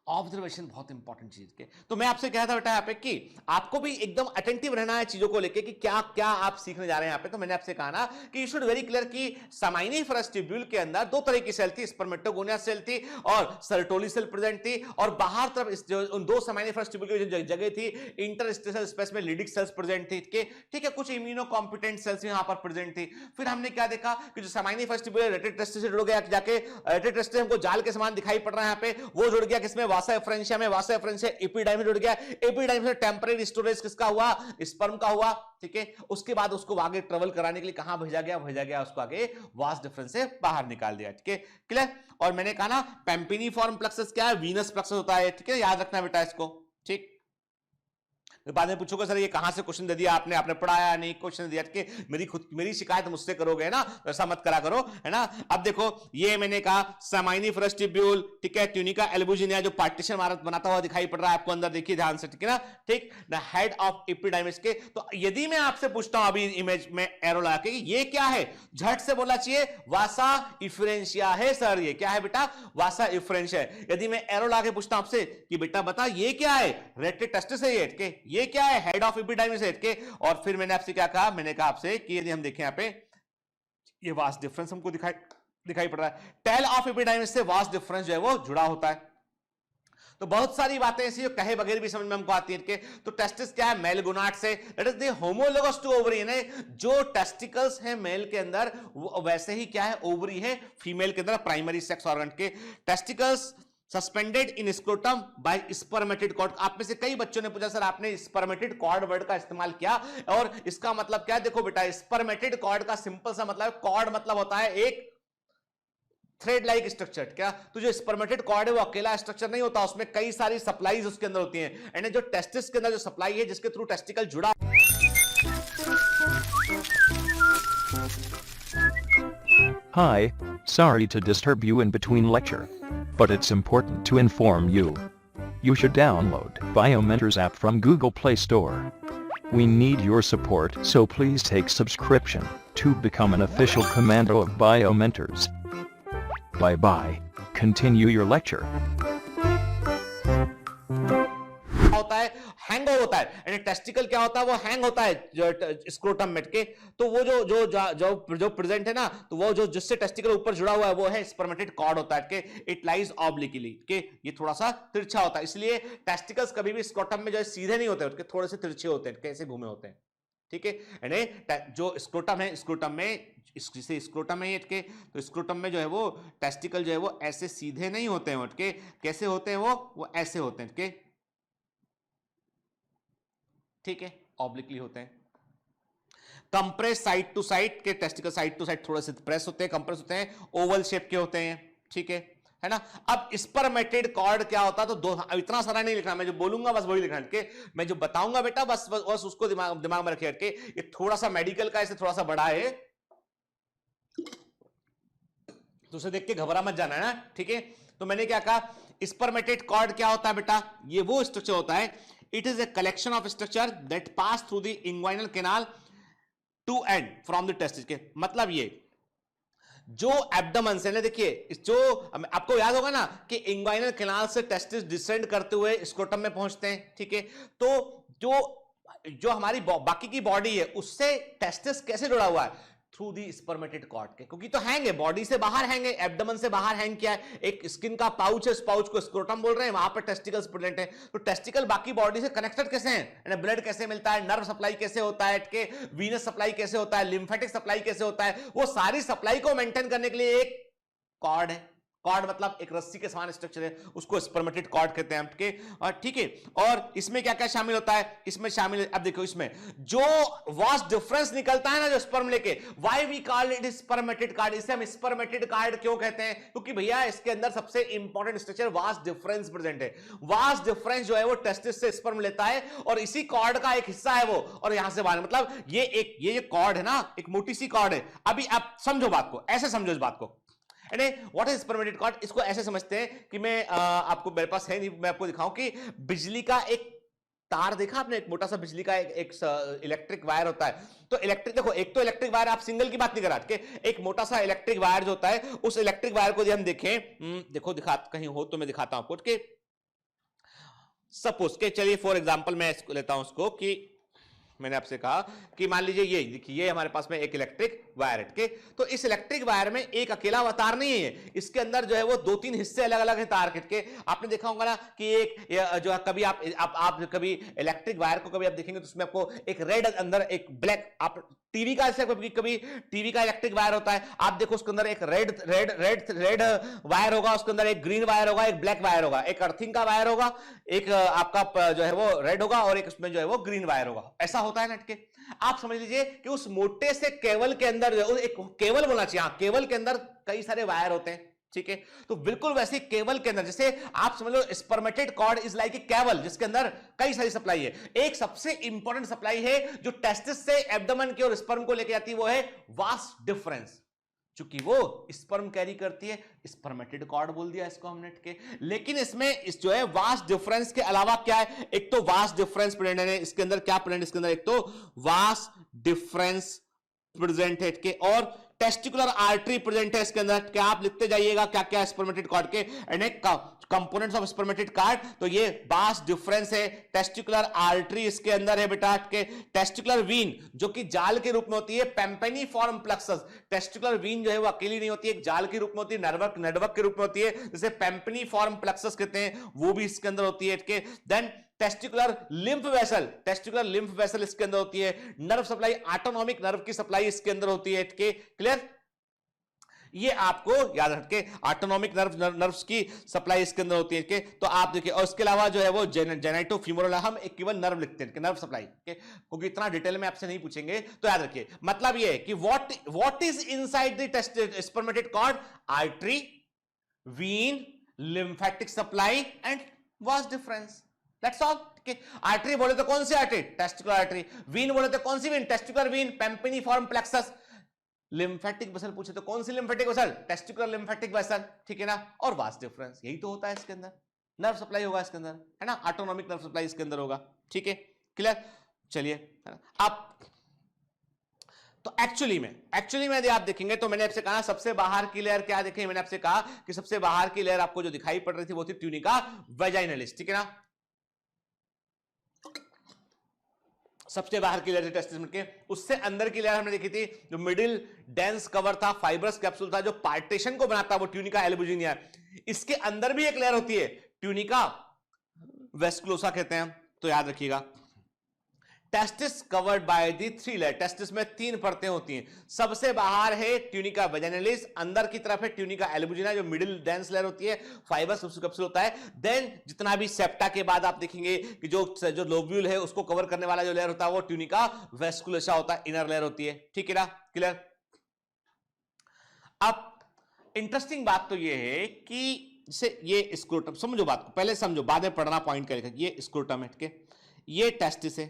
A: ऑब्जर्वेशन बहुत इंपॉर्टेंट चीज के। तो मैं आपसे कहा था बेटा यहाँ पे कि आपको भी एकदम अटेंटिव रहना है चीजों को लेके कि क्या क्या आप सीखने जा रहे हैं यहाँ पे। तो मैंने आपसे कहा ना कि यू शुड वेरी क्लियर कि समाइनिफरस ट्यूब्यूल के अंदर दो तरह की सेल थी, स्पर्मेटोगोनिया सेल थी और सर्टोली सेल प्रेजेंट थी, और बाहर तरफ उन दो समाइनिफरस ट्यूब्यूल की जो जगह थी, इंटरस्टेशियल स्पेस में लिडिक सेल्स प्रेजेंट थी, ठीक है, कुछ इम्यूनो कॉम्पिटेंट सेल्स यहाँ पर प्रेजेंट थी। फिर हमने क्या देखा कि जो समाइनिफरस ट्यूब्यूल रेटिट्रेस्टिस से जुड़ गया, जाके रेटिट्रेस्टिस हमको जाल के समान दिखाई पड़ रहा है यहाँ पे, वो जुड़ गया किसमें, वासा एफ्रेंशिया में, वासा एफ्रेंशिया एपिडाइमिस जुड़ गया, एपिडाइमिस में टेम्परेरी स्टोरेज किसका हुआ, स्पर्म का हुआ, ठीक है। उसके बाद उसको आगे ट्रेवल कराने के लिए कहां भेजा गया उसको आगे वास डिफरेंस से बाहर निकाल दिया, ठीक है, क्लियर। और मैंने कहा ना पेम्पिनीफॉर्म प्लेक्सस क्या है, वीनस प्लेक्सस होता है, ठीक है, याद रखना बेटा इसको, ठीक। बाद में पूछोगे सर ये कहां से क्वेश्चन दे दिया आपने पढ़ाया नहीं, क्वेश्चन दिया कि मेरी शिकायत मुझसे करोगे ना, तो ऐसा मत करा करो, है ना। अब देखो ये मैंने कहा समाइनिफरस ट्यूब्यूल, ठीक है, ट्यूनिका एल्बुजिनिया जो पार्टीशन इमारत बनाता हुआ दिखाई पड़ रहा है आपको अंदर, देखिए ध्यान से, ठीक है ना, ठीक, द हेड ऑफ एपिडाइमिस के। तो यदि मैं आपसे पूछता हूं अभी इमेज में एरो लगा के ये क्या है, झट से बोलना चाहिए वासा इफ्रेंशिया है सर, ये क्या है बेटा, वासा इफ्रेंशिया है। यदि मैं एरो लगा के पूछता हूं आपसे कि बेटा बता ये क्या है, रेटिट्रेस्टिस है ये क्या है, हेड ऑफ एपिडाइमिस हेड के। और फिर मैंने आपसे क्या कहा, मैंने कहा आपसे कि यदि हम देखें यहां पे ये वास्ट डिफरेंस हमको दिखाई पड़ रहा है, टेल ऑफ एपिडाइमिस से वास्ट डिफरेंस जो है वो जुड़ा होता है। तो बहुत सारी बातें ऐसी जो कहे बगैर भी समझ में हमको आती है। तो टेस्टिस क्या है, मेल गोनाड से, that is the homologous to ovary, यानी जो टेस्टिकल्स है मेल के अंदर वैसे ही क्या है ओवरी है फीमेल के अंदर, प्राइमरी सेक्स ऑर्गन के। Testicles suspended in scrotum by spermatid cord. आप में से कई बच्चों ने पूछा सर आपने स्पर्मेटिड कॉर्ड वर्ड का इस्तेमाल किया और इसका मतलब क्या है। देखो बेटा स्पर्मेटिड कॉर्ड का सिंपल सा मतलब, कॉर्ड मतलब होता है एक थ्रेड लाइक स्ट्रक्चर। क्या? तो जो स्पर्मेटेड कॉर्ड है वो अकेला स्ट्रक्चर नहीं होता, उसमें कई सारी सप्लाईज उसके अंदर होती हैं। एंड जो टेस्टिस के अंदर जो सप्लाई है जिसके थ्रू टेस्टिकल जुड़ा।
B: Hi, sorry to disturb you in between lecture, but it's important to inform you. You should download Biomentors app from Google Play Store. We need your support, so please take subscription to become an official commando of Biomentors. Bye bye. Continue your lecture.
A: होता है hang होता है। And testicle क्या होता है? वो hang होता है स्क्रोटम में के। तो वो जो प्रेजेंट है ना, तो वो जो जिससे टेस्टिकल ऊपर जुड़ा हुआ है वो है स्पर्मेटेड कॉर्ड होता है के। इट लाइज ऑब्लिकली के, ये थोड़ा सा तिरछा होता है, इसलिए टेस्टिकल्स कभी भी स्क्रोटम में जो है सीधे नहीं होते, उसके थोड़े से तिरछे होते हैं, कैसे घूमे होते हैं। ठीक है, यानी जो स्क्रोटम है, स्क्रोटम में स्क्रोटम है के, तो स्क्रोटम में जो है वो टेस्टिकल जो है वो ऐसे सीधे नहीं होते हैं के। कैसे होते हैं? वो ऐसे होते हैं के। ठीक है, ऑब्लिकली होते हैं। कंप्रेस साइड टू साइड के, टेस्टिकल साइड टू साइड थोड़े से प्रेस होते हैं, कंप्रेस होते हैं, ओवल शेप के होते हैं। ठीक है ना। अब स्पर्मेटेड कॉर्ड क्या होता है? तो दो, इतना सारा नहीं लिखना, मैं जो बोलूंगा बस वही लिखना के। मैं जो बताऊंगा बेटा बस उसको दिमाग में रखे के। ये थोड़ा सा मेडिकल का, इसे थोड़ा सा बड़ा है, तो उसे देख के घबरा मत जाना है ना। ठीक है, तो मैंने क्या कहा, स्पर्मेटेड कॉर्ड क्या होता है बेटा? ये वो स्ट्रक्चर होता है, it is a collection of structure that pass through the inguinal canal to and from the testis के। मतलब ये जो एब्डोमेन से, देखिए जो आपको याद होगा ना कि इंग्वाइनल कैनाल से टेस्टिस डिसेंड करते हुए स्क्रोटम में पहुंचते हैं। ठीक है, तो जो हमारी बाकी की बॉडी है उससे टेस्टिस कैसे जुड़ा हुआ है? थ्रू दी स्पर्मेटेड कॉर्ड के, क्योंकि तो हैंग है, बॉडी से बाहर हैंग है, एब्डोमेन से बाहर हैंग किया है, एक स्किन का पाउच है, उस पाउच को स्क्रोटम बोल रहे हैं, वहां पर टेस्टिकल्स प्रेजेंट है। तो टेस्टिकल बाकी बॉडी से कनेक्टेड कैसे हैं? ब्लड कैसे मिलता है, नर्व सप्लाई कैसे होता है के, वीनस सप्लाई कैसे होता है, लिम्फेटिक सप्लाई कैसे होता है, वो सारी सप्लाई को मेंटेन करने के लिए एक कॉर्ड है। कॉर्ड मतलब एक रस्सी के समान स्ट्रक्चर है, उसको स्पर्मेटेड कॉर्ड कहते हैं आपके। और ठीक है, और इसमें क्या क्या शामिल होता है? इसमें शामिल, अब देखो इसमें जो वास्ट डिफरेंस निकलता है ना जो स्पर्म लेके, why we call it spermatic cord. इसे हम स्पर्मेटेड कार्ड क्यों कहते हैं? क्योंकि भैया इसके अंदर सबसे important structure vast difference present है। वास्ट डिफरेंस जो है वो टेस्टिस से स्पर्म लेता है और इसी कॉर्ड का एक हिस्सा है वो, और यहां से बाहर, मतलब ये कॉर्ड है ना, एक मोटी सी कॉर्ड है। अभी आप समझो बात को, ऐसे समझो इस बात को। What is spermatic cord? इसको ऐसे समझते हैं कि मैं आपको, मेरे पास है नहीं, मैं आपको दिखाऊं कि बिजली का एक तार देखा आपने, एक मोटा सा बिजली का एक इलेक्ट्रिक वायर होता है। तो इलेक्ट्रिक, देखो एक तो इलेक्ट्रिक वायर, आप सिंगल की बात नहीं कर रहा कि एक मोटा सा इलेक्ट्रिक वायर जो होता है, उस इलेक्ट्रिक वायर को हम देखें, देखो कहीं हो तो मैं दिखाता हूं आपको कि सपोज के, चलिए फॉर एग्जांपल मैं इसको लेता हूं उसको, कि मैंने आपसे कहा कि मान लीजिए ये देखिए, ये हमारे पास में एक इलेक्ट्रिक वायर है। तो इस इलेक्ट्रिक वायर में एक अकेला तार नहीं है, इसके अंदर जो है वो 2-3 हिस्से अलग अलग है तार के। आपने देखा होगा ना कि एक जो है, कभी आप कभी इलेक्ट्रिक वायर को कभी आप देखेंगे तो उसमें आपको एक रेड अंदर, एक ब्लैक, आप टीवी का ऐसे कभी टीवी का इलेक्ट्रिक वायर होता है, आप देखो उसके अंदर एक रेड वायर होगा, उसके अंदर एक ग्रीन वायर होगा, एक ब्लैक वायर होगा, एक अर्थिंग का वायर होगा, एक आपका जो है वो रेड होगा, और एक उसमें जो है वो ग्रीन वायर होगा। ऐसा होता है नेट के। आप समझ लीजिए कि उस मोटे से केबल के अंदर, एक केबल बोलना चाहिए, केबल के अंदर कई सारे वायर होते हैं। ठीक है, तो बिल्कुल वैसे केबल के अंदर, जैसे आप समझ लो spermatic cord is like a cable, जिसके अंदर कई सारी सप्लाई है। एक सबसे इंपॉर्टेंट सप्लाई है जो टेस्टिस से एब्डोमेन की और स्पर्म को लेकर आती है, वो है वास्ट डिफरेंस। चूंकि वो स्पर्म कैरी करती है, स्पर्मेटेड कॉर्ड बोल दिया इसको हमने के। लेकिन इसमें इस जो है वास्ट डिफरेंस के अलावा क्या है? एक तो वास्ट डिफरेंस प्रेजेंट है इसके अंदर, क्या प्रेजेंट इसके अंदर? एक तो वास्ट डिफरेंस प्रेजेंट है के, और टेस्टिकुलर आर्टरी प्रेजेंट है इसके अंदर। क्या आप लिखते जाइएगा क्या क्या स्पर्मेटेड कॉर्ड के कंपोनेंट्स ऑफ स्पर्मेटेड कार्ड। तो ये वास्ट डिफरेंस है, टेस्टिकुलर आर्टरी इसके अंदर है बेटा के, टेस्टिकुलर वीन जो कि जाल के रूप में होती है, पेम्पेनिफॉर्म प्लक्सस। टेस्टिकुलर वीन जो है वो अकेली नहीं होती है, एक जाल के रूप में होती है, नेटवर्क के रूप में होती है, जिसे पेम्पेनिफॉर्म प्लक्सस कहते हैं, वो भी इसके अंदर होती है के। देन टेस्टिकुलर लिम्फ वेसल इसके अंदर होती है, नर्व सप्लाई, ऑटोनॉमिक नर्व की सप्लाई इसके अंदर होती है के। क्लियर? ये आपको याद रखे, ऑटोनॉमिक नर्व्स की सप्लाई इसके अंदर होती है के, तो आप देखिए, और इसके अलावा जो है वो जेनेटो फीमोरल, हम एक केवल नर्व लिखते हैं, नर्व सप्लाई के, क्योंकि इतना डिटेल में आपसे नहीं पूछेंगे, तो याद रखिए मतलब ये है कि what is inside the spermatic cord, artery, vein, lymphatic supply and vas deferens, that's all. Artery बोले तो कौन सी आर्टरी, टेस्टिकुलर आर्टरी, वीन बोले तो कौन सी vein, testicular vein, pampiniform plexus, lymphatic vessel पूछे तो कौन सी lymphatic vessel, testicular lymphatic vessel, ठीक है ना, और वास्ट डिफरेंस, यही तो होता है इसके अंदर, नर्व सप्लाई होगा इसके अंदर, है ना, ऑटोनॉमिक नर्व सप्लाई इसके अंदर होगा, ठीक है, क्लियर। चलिए आप, तो एक्चुअली में यदि आप देखेंगे तो मैंने आपसे कहा सबसे बाहर की लेयर क्या देखें, मैंने आपसे कहा कि सबसे बाहर की लेयर आपको जो दिखाई पड़ रही थी वो थी ट्यूनिका वेजाइनलिस, ठीक है ना, सबसे बाहर की लेयर टेस्टिस के, उससे अंदर की लेयर हमने देखी थी जो मिडिल डेंस कवर था, फाइब्रस कैप्सूल था, जो पार्टीशन को बनाता वो ट्यूनिका एल्बुजिनिया, इसके अंदर भी एक लेयर होती है ट्यूनिका वेस्कुलोसा कहते हैं, तो याद रखिएगा। Testis covered by the 3 layer, testis में 3 परतें होती हैं, सबसे बाहर है ट्यूनिका वेजाइनलिस, अंदर की तरफ है ट्यूनिका एल्बुजिना जो मिडिल डेंस लेयर होती है, फाइबर्स कैप्सूल होता है, देन जितना भी सेप्टा के बाद आप देखेंगे कि जो लोब्यूल है उसको कवर करने वाला जो लेयर होता है वो ट्यूनिका वेस्कुलोसा होता है, इनर लेयर होती है, ठीक है ना, क्लियर। अब इंटरेस्टिंग बात तो ये है कि जैसे ये स्क्रोटम, समझो बात को, पहले समझो बाद में पढ़ना पॉइंट करेगा, ये स्क्रोटम है, ठीक है, ये टेस्टिस है,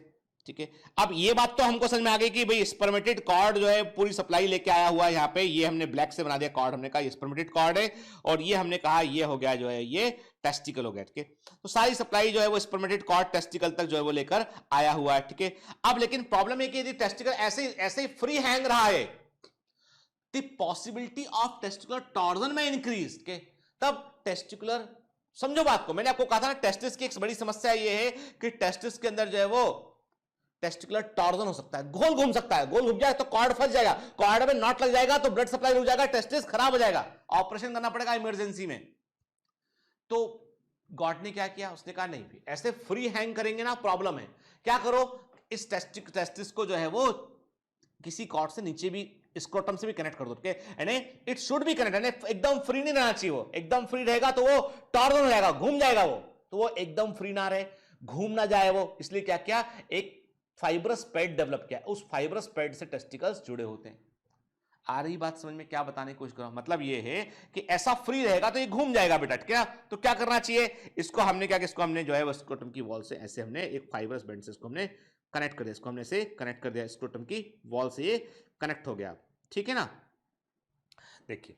A: ठीक है। अब ये बात तो हमको समझ में आ गई कि भाई स्पर्मेटेड कॉर्ड जो है पूरी सप्लाई लेके आया हुआ है यहाँ पे, ये हमने ब्लैक से बना दिया कॉर्ड, हमने कहा ये स्पर्मेटेड कॉर्ड है, और ये हमने कहा ये हो गया जो है ये टेस्टिकल हो गया, ठीक है। तो सारी सप्लाई जो है वो स्पर्मेटेड कॉर्ड टेस्टिकल तक जो है वो लेकर आया हुआ है, ठीक है। अब लेकिन प्रॉब्लम है कि यदि टेस्टिकल ऐसे ही फ्री हैंग रहा है, the possibility of testicular torsion में इंक्रीज के, तब टेस्टिकुलर, समझो बात को, मैंने आपको कहा था ना टेस्टिस की एक बड़ी समस्या ये है कि टेस्टिस के अंदर जो है वो टेस्टिकुलर टॉर्जन हो सकता है, गोल घूम सकता है, गोल घूम जाए तो कॉर्ड फंस जाएगा, कॉर्ड में नॉट लग जाएगा तो ब्लड सप्लाई रुक जाएगा, टेस्टिस खराब हो जाएगा, ऑपरेशन करना पड़ेगा इमरजेंसी में। तो गॉड ने क्या किया, उसने कहा नहीं भी ऐसे फ्री हैंग करेंगे ना प्रॉब्लम है, क्या करो इस टेस्टिस को जो है वो किसी कॉर्ड से नीचे भी, स्क्रोटम से भी कनेक्ट कर दो, यानी इट शुड बी कनेक्ट, यानी एकदम फ्री नहीं रहना चाहिए, वो एकदम फ्री रहेगा तो वो टॉर्जन हो जाएगा, घूम जाएगा वो, तो वो एकदम फ्री ना रहे, घूम ना जाए वो, इसलिए क्या किया, एक फाइब्रस पैड डेवलप किया, उस फाइब्रस पैड से टेस्टिकल्स जुड़े होते हैं। आ रही बात समझ में, क्या बताने की कोशिश कर रहा हूं, मतलब ये है कि ऐसा फ्री रहेगा तो ये घूम जाएगा बेटा, क्या, तो क्या करना चाहिए, इसको हमने क्या, इसको हमने जो है स्क्रोटम की वॉल से ऐसे हमने एक फाइब्रस बैंड से इसको हमने कनेक्ट कर दिया, इसको हमने से कनेक्ट कर दिया, स्क्रोटम की वॉल से ये कनेक्ट हो गया, ठीक है ना। देखिए,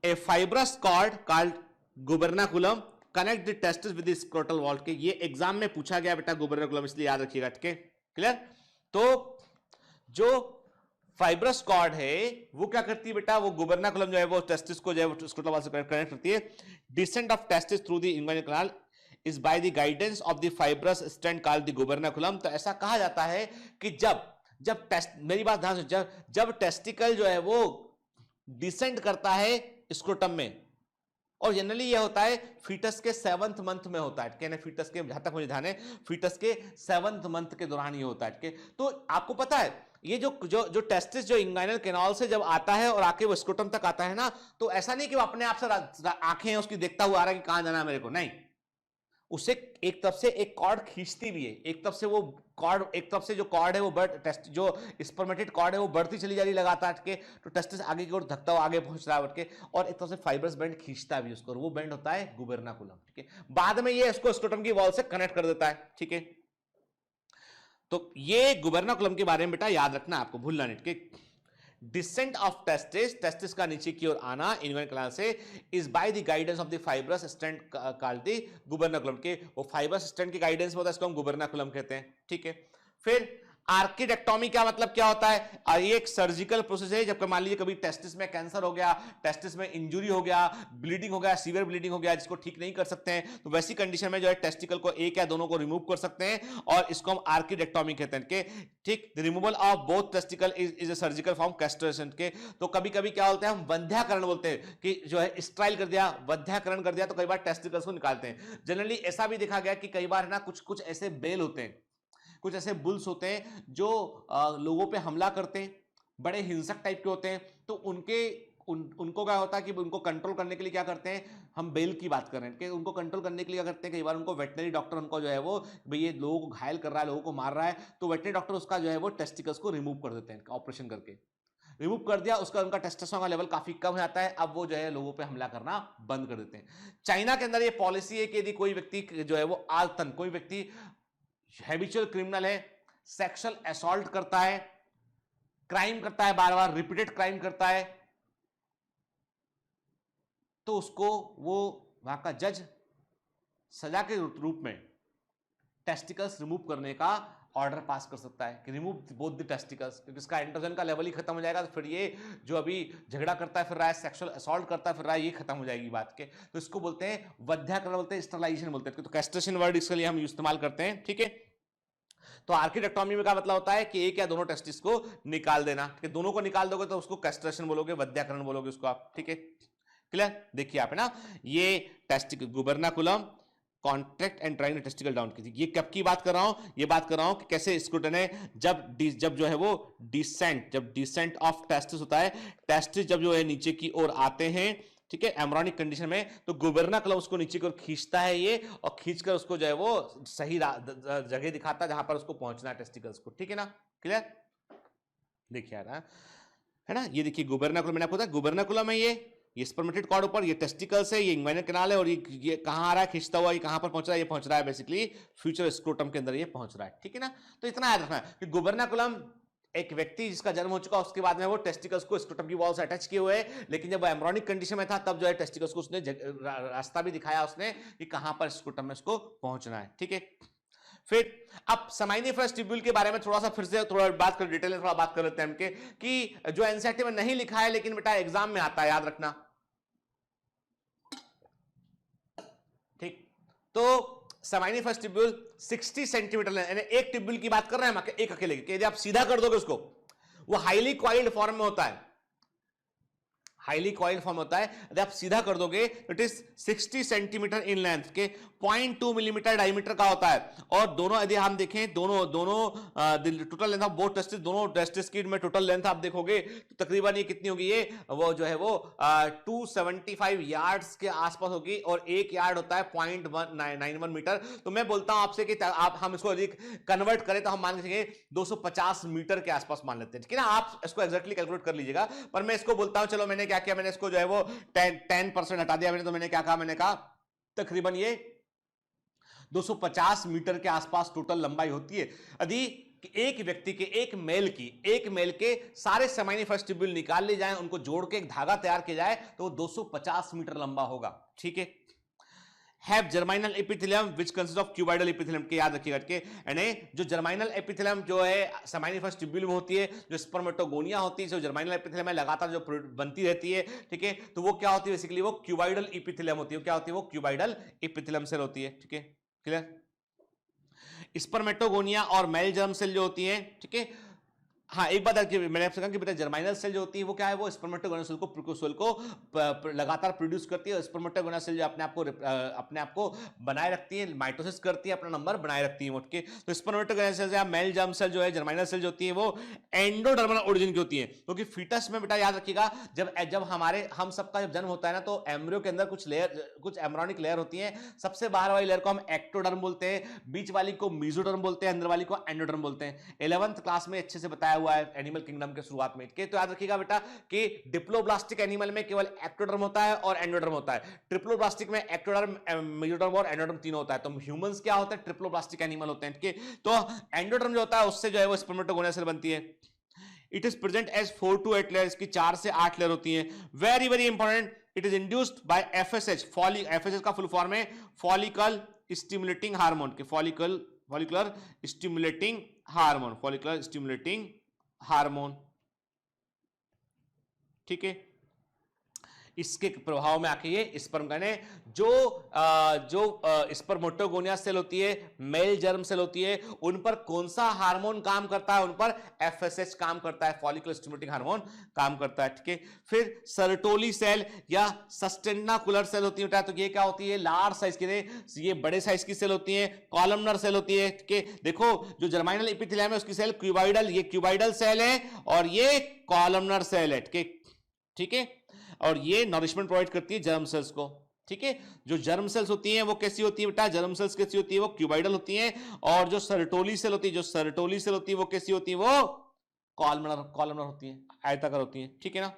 A: a fibrous cord called gubernaculum connect the testis with the scrotal wall के, ये एग्जाम में पूछा गया बेटा गुबर्नाकुलम, इसलिए याद रखिएगा, ठीक है, क्लियर। तो जो फाइब्रस कॉर्ड है वो क्या करती है बेटा, वो गुबर्नाकुलम जो है वो टेस्टिस को जो है वो स्क्रोटल वॉल से कनेक्ट करती है, descent of testis through the inguinal canal is by the guidance of the fibrous strand called the gubernaculum. तो ऐसा कहा जाता है कि जब टेस्ट, मेरी बात ध्यान से, जब टेस्टिकल जो है वो डिसेंड करता है स्क्रोटम में, और जनरली ये होता है फीटस के 7th मंथ में होता है, कहने फीटस के, जहां तक मुझे ध्यान है फीटस के 7th मंथ के दौरान ये होता है, तो आपको पता है ये जो टेस्टिस जो इंगाइनल कैनाल से जब आता है और आके वो स्क्रोटम तक आता है ना, तो ऐसा नहीं कि वो अपने आप से आंखें उसकी देखता हुआ आ रहा है कि कहां जाना है मेरे को, नहीं, उसे एक तरफ से एक कॉर्ड खींचती भी है, एक तरफ से वो कॉर्ड, एक तरफ से जो कॉर्ड है वो टेस्ट जो स्पर्मेटेड कॉर्ड है वो बढ़ती चली जा रही लगातार के, तो टेस्टिस आगे की ओर धकता हुआ आगे पहुंच रहा है के, और एक तरफ से फाइब्रस बैंड खींचता भी उसको, और वो बैंड होता है गुबर्नाकुलम, ठीक है। बाद में ये इसको स्क्रोटम की वॉल से कनेक्ट कर देता है, ठीक है। तो ये गुबर्नाकुलम के बारे में बेटा याद रखना, आपको भूलना नहीं, ठीक है। डिसेंट ऑफ टेस्टिस का नीचे की ओर आना इन्वाइनल कैनाल से is by the guidance of the fibrous strand called the gubernaculum के, वो फाइब्रस स्ट्रैंड के गाइडेंस में होता है, इसको हम गुबर्नाकुलम कहते हैं, ठीक है। फिर आर्किडेक्टोमी क्या मतलब क्या होता है, ये एक सर्जिकल प्रोसेस है, जब मान लीजिए कभी टेस्टिस में कैंसर हो गया, टेस्टिस में इंजुरी हो गया, ब्लीडिंग हो गया, सीवियर ब्लीडिंग हो गया, जिसको ठीक नहीं कर सकते हैं, तो वैसी कंडीशन में जो है टेस्टिकल को एक या दोनों को रिमूव कर सकते हैं, और इसको हम आर्किडेक्टोमी कहते हैं के, ठीक। The removal of both testicle is a surgical form castration के। तो कभी कभी क्या बोलते हैं हम, वंध्याकरण बोलते हैं, कि जो है स्ट्राइल कर दिया, वंध्याकरण कर दिया, तो कई बार टेस्टिकल्स को निकालते हैं। जनरली ऐसा भी देखा गया कि कई बार ना कुछ ऐसे बेल होते हैं, कुछ ऐसे बुल्स होते हैं जो लोगों पे हमला करते हैं, बड़े हिंसक टाइप के होते हैं, तो उनको क्या होता है कि उनको कंट्रोल करने के लिए क्या करते हैं, हम बेल की बात कर रहे हैं कि उनको कंट्रोल करने के लिए क्या करते हैं, कई बार उनको वेटनरी डॉक्टर उनको जो है वो भाई ये लोगों को घायल कर रहा है, लोगों को मार रहा है, तो वेटनरी डॉक्टर उसका जो है वो टेस्टिकल्स को रिमूव कर देते हैं ऑपरेशन करके। रिमूव कर दिया, उसका उनका टेस्टोस्टेरोन का लेवल काफी कम हो जाता है, अब वो जो है लोगों पे हमला करना बंद कर देते हैं। चाइना के अंदर ये पॉलिसी है कि यदि कोई व्यक्ति जो है वो आलतन, कोई व्यक्ति हैबिचुअल क्रिमिनल है, सेक्सुअल असॉल्ट करता है, क्राइम करता है, बार बार रिपीटेड क्राइम करता है, तो उसको वो वहां का जज सजा के रूप में टेस्टिकल्स रिमूव करने का ऑर्डर पास कर सकता है कि रिमूव बोथ द टेस्टिकल्स, क्योंकि इसका एंड्रोजन का लेवल ही खत्म हो जाएगा, तो फिर ये जो अभी झगड़ा करता फिर रहा है, सेक्सुअल असॉल्ट करता फिर रहा है, ये खत्म हो जाएगी बात के। तो इसको बोलते हैं वध्याकरण, बोलते हैं स्टरलाइजेशन बोलते हैं, तो कैस्ट्रेशन वर्ड इसके लिए हम इस्तेमाल करते हैं, ठीक है। तो आर्किटेक्टोमी में क्या मतलब होता है कि एक या दोनों टेस्टिस को निकाल देना, कि दोनों को निकाल दोगे तो उसको कैस्ट्रेशन बोलोगे, वध्याकरण बोलोगे उसको आप, ठीक है, क्लियर। देखिए आप है ना, ये testicle gubernaculum contract and drawing testicle down की, ये कब की बात कर रहा हूं, ये बात कर रहा हूं कि कैसे स्क्रूटन है, जब जो है वो जब डिसेंट ऑफ टेस्टिस होता है, टेस्टिस जब जो है नीचे की ओर आते हैं, ठीक है, एम्ब्रियोनिक कंडीशन में, तो गुबर्नाकुलम उसको नीचे की ओर खींचता है ये, और खींचकर उसको जो है वो सही जगह दिखाता है जहां पर उसको पहुंचना है टेस्टिकल्स को, ठीक है ना, क्लियर। देखिए आ रहा है ना, ये देखिए गुबर्नाकुलम, मैंने आपको बताया गुबर्नाकुलम है ये स्पर्मेटिड कॉर्ड ऊपर, ये टेस्टिकल्स है, ये इंग्वाइनल कैनाल है, और ये कहां आ रहा है खींचता हुआ, ये कहां पर पहुंच रहा है, ये पहुंच रहा है बेसिकली फ्यूचर स्क्रोटम के अंदर ये पहुंच रहा है, ठीक है ना। तो इतना याद रखना कि गुबर्नाकुलम एक व्यक्ति जिसका जन्म हो चुका उसके बाद में वो टेस्टिकल्स को स्क्रोटम की वॉल से अटैच किए हुए, लेकिन जब वो एम्ब्रियोनिक कंडीशन में था तब जो है टेस्टिकल्स को उसने रास्ता भी दिखाया उसने कि कहां पर स्क्रोटम में उसको पहुंचना है, ठीक है। फिर अब सेमाइनिफरस ट्यूब्यूल के बारे में थोड़ा सा फिर से थोड़ा बात कर, डिटेल में थोड़ा बात कर लेते हैं कि जो एनसीईआरटी में नहीं लिखा है लेकिन बेटा एग्जाम में आता है, याद रखना, ठीक। तो सेमाइनिफरस ट्यूब्यूल 60 सेंटीमीटर, यानी एक ट्यूब्यूल की बात कर रहे हैं हम, एक अकेले की, यदि आप सीधा कर दोगे उसको, वो हाईली कॉइल्ड फॉर्म में होता है, हाईली कॉइल्ड फॉर्म होता है, यदि आप सीधा कर दोगे it is 60 centimetre in length के 0.2 मिलीमीटर डायमीटर का होता है, और दोनों यदि हम देखें दोनों total length of both testis, दोनों टेस्टिस की में टोटल लेंथ आप देखोगे तो तकरीबन ये कितनी होगी, ये वो जो है वो 275 यार्ड्स के आसपास होगी, और एक यार्ड होता है 0.191 मीटर। तो मैं बोलता हूं आपसे कि आप हम इसको यदि कन्वर्ट करें तो हम मान लीजिए 250 मीटर के आसपास मान लेते हैं, ठीक है ना। आप इसको एक्जैक्टली कैलकुलेट कर लीजिएगा, पर मैं इसको बोलता हूं, चलो मैंने क्या किया, मैंने इसको जो है वो 10% हटा दिया मैंने, तो मैंने क्या कहा, मैंने कहा तकरीबन ये 250 मीटर के आसपास टोटल लंबाई होती है। यदि एक व्यक्ति के एक मेल के सारे सेमाइनिफरस ट्यूब्यूल निकाल लिए जाएं, उनको जोड़ के एक धागा तैयार किया जाए तो वो 250 मीटर लंबा होगा, ठीक है। Have germinal epithelium which consist of cuboidal epithelium, के याद रखिएगा कि यानी जो जर्माइनल एपिथेलियम जो है सेमाइनिफरस ट्यूब्यूल में होती है, जो स्पर्मेटोगोनिया होती है, जो जर्माइनल एपिथेलियम है लगातार जो बनती रहती है, ठीक है, तो वो क्या होती है बेसिकली, वो क्यूबाइडल एपिथेलियम होती है, क्या होती है, वो क्यूबाइडल एपिथेलियम सेल होती है, ठीक है, क्लियर। स्पर्मेटोगोनिया और मेल जर्म सेल जो होती है, ठीक है, हाँ एक बात मैंने आपसे कहा कि बेटा जर्माइनल सेल जो होती है वो क्या है, वो स्पर्मेटोगोनियल सेल को लगातार प्रोड्यूस करती है, स्पर्मेटोगोनियल सेल जो अपने आप को बनाए रखती है, माइटोसिस करती है, अपना नंबर बनाए रखती है के। तो स्पर्मेटोगोनियल सेल या मेल जर्म सेल जो है, जर्माइनल सेल जो होती है वो एंडोडर्मल ओरिजिन की होती है, क्योंकि फीटस में बेटा याद रखिएगा जब हम सबका जब जन्म होता है ना, तो एम्ब्रियो के अंदर कुछ एम्ब्रियोनिक लेयर होती है, सबसे बाहर वाली लेयर को हम एक्टोडर्म बोलते हैं, बीच वाली को मेसोडर्म बोलते हैं, अंदर वाली को एंडोडर्म बोलते हैं। 11th क्लास में अच्छे से बताया हुआ है एनिमल किंगडम के शुरुआत में, तो याद रखिएगा बेटा कि डिप्लोब्लास्टिक एनिमल में केवल एक्टोडर्म होता है और एंडोडर्म होता है, ट्रिप्लोब्लास्टिक में एक्टोडर्म, मेसोडर्म और एंडोडर्म तीनों होता है। तो ह्यूमंस क्या होता है, ट्रिप्लोब्लास्टिक एनिमल होते हैं, ठीक है। तो एंडोडर्म जो होता है उससे जो है वो स्पर्मेटोगोनियल सेल बनती है। It is present as 4 to 8 layers की 4 से 8 लेयर होती है। Very very important, it is induced by FSH, FSH का फुल फॉर्म है फॉलिकल स्टिमुलेटिंग हार्मोन के, फॉलिकुलर स्टिमुलेटिंग हार्मोन, ठीक है। इसके प्रभाव में आके ये स्पर्म गण है, जो स्पर्मेटोगोनिया सेल होती है, मेल जर्म सेल होती है, उन पर कौन सा हार्मोन काम करता है, उन पर एफएसएच काम करता है, फॉलिकुलर स्टिमुलेटिंग हार्मोन काम करता है, ठीक है। फिर सर्टोली सेल या सस्टेनाकुलर सेल होती है, तो ये क्या होती है, लार्ज साइज की, ये बड़े साइज की सेल होती है, कॉलमनर सेल होती है, ठीक है। देखो जो जर्माइनल एपिथेलियम है उसकी सेल क्यूबाइडल, ये क्यूबाइडल सेल है और ये कॉलमनर सेल है, ठीक है। और ये नरिशमेंट प्रोवाइड करती है जर्म सेल्स को। ठीक है, जो जर्म सेल्स होती हैं वो कैसी होती है बेटा, जर्म सेल्स कैसी होती है, वो क्यूबाइडल होती हैं, और जो सर्टोली सेल होती है, जो सर्टोली सेल होती है वो कैसी होती है, वो कॉलमनर होती है, आयताकार होती है। ठीक है ना।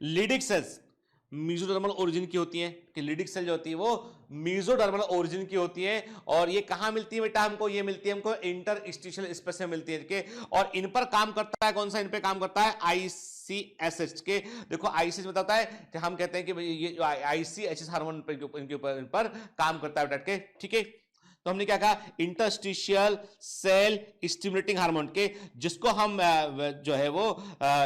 A: लीडिक सेल्स मीजोडर्मल ओरिजिन की होती है, कि लीडिक सेल जो होती है वो मीजोडर्मल ओरिजिन की होती है, और ये कहां मिलती है बेटा हमको, ये मिलती है हमको इंटरस्टिशियल स्पेस में मिलती है के, और इन पर काम करता है कौन सा, इन पे काम करता है आईसीएसएच के। देखो आईसीएच बताता है कि हम कहते हैं कि ये आईसीएचएस हार्मोन इनके ऊपर इन पर काम करता है बेटा के। ठीक है, तो हमने क्या कहा, इंटरस्टिशियल सेल स्टिमुलेटिंग हार्मोन के, जिसको हम जो है वो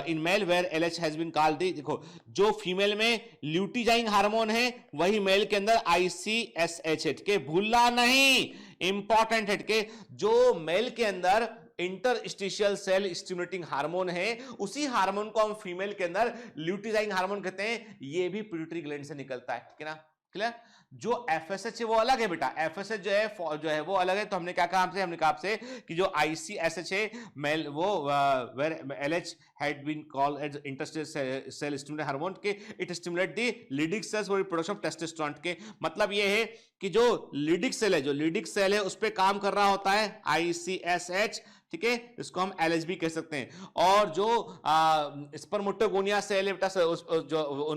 A: in male where LH has been called दी। देखो जो फीमेल में ल्यूटिजाइंग हार्मोन है वही मेल के अंदर आईसीएसएच है के, भूलना नहीं, इंपॉर्टेंट है के। जो मेल के अंदर इंटरस्टिशियल सेल स्टिमुलेटिंग हार्मोन है, उसी हार्मोन को हम फीमेल के अंदर ल्यूटिजाइंग हार्मोन कहते हैं। ये भी पिट्यूटरी ग्लैंड से निकलता है, ठीक है ना, क्लियर। जो एफएसएच है वो अलग है बेटा, एफएसएच जो है वो अलग है। तो हमने क्या कहा आपसे, हमने कहा आपसे कि जो आईसीएसएच है मेल वो where LH had been called as interstitial cell stimulating hormone के, it stimulate the Leydig cells for production of testosterone के। मतलब ये है कि जो लीडिक सेल है, जो लीडिक सेल है उस पर काम कर रहा होता है आईसीएसएच, ठीक है, इसको हम एलएचबी कह सकते हैं। और जो स्पर्मेटोगोनिया सेल है बेटा,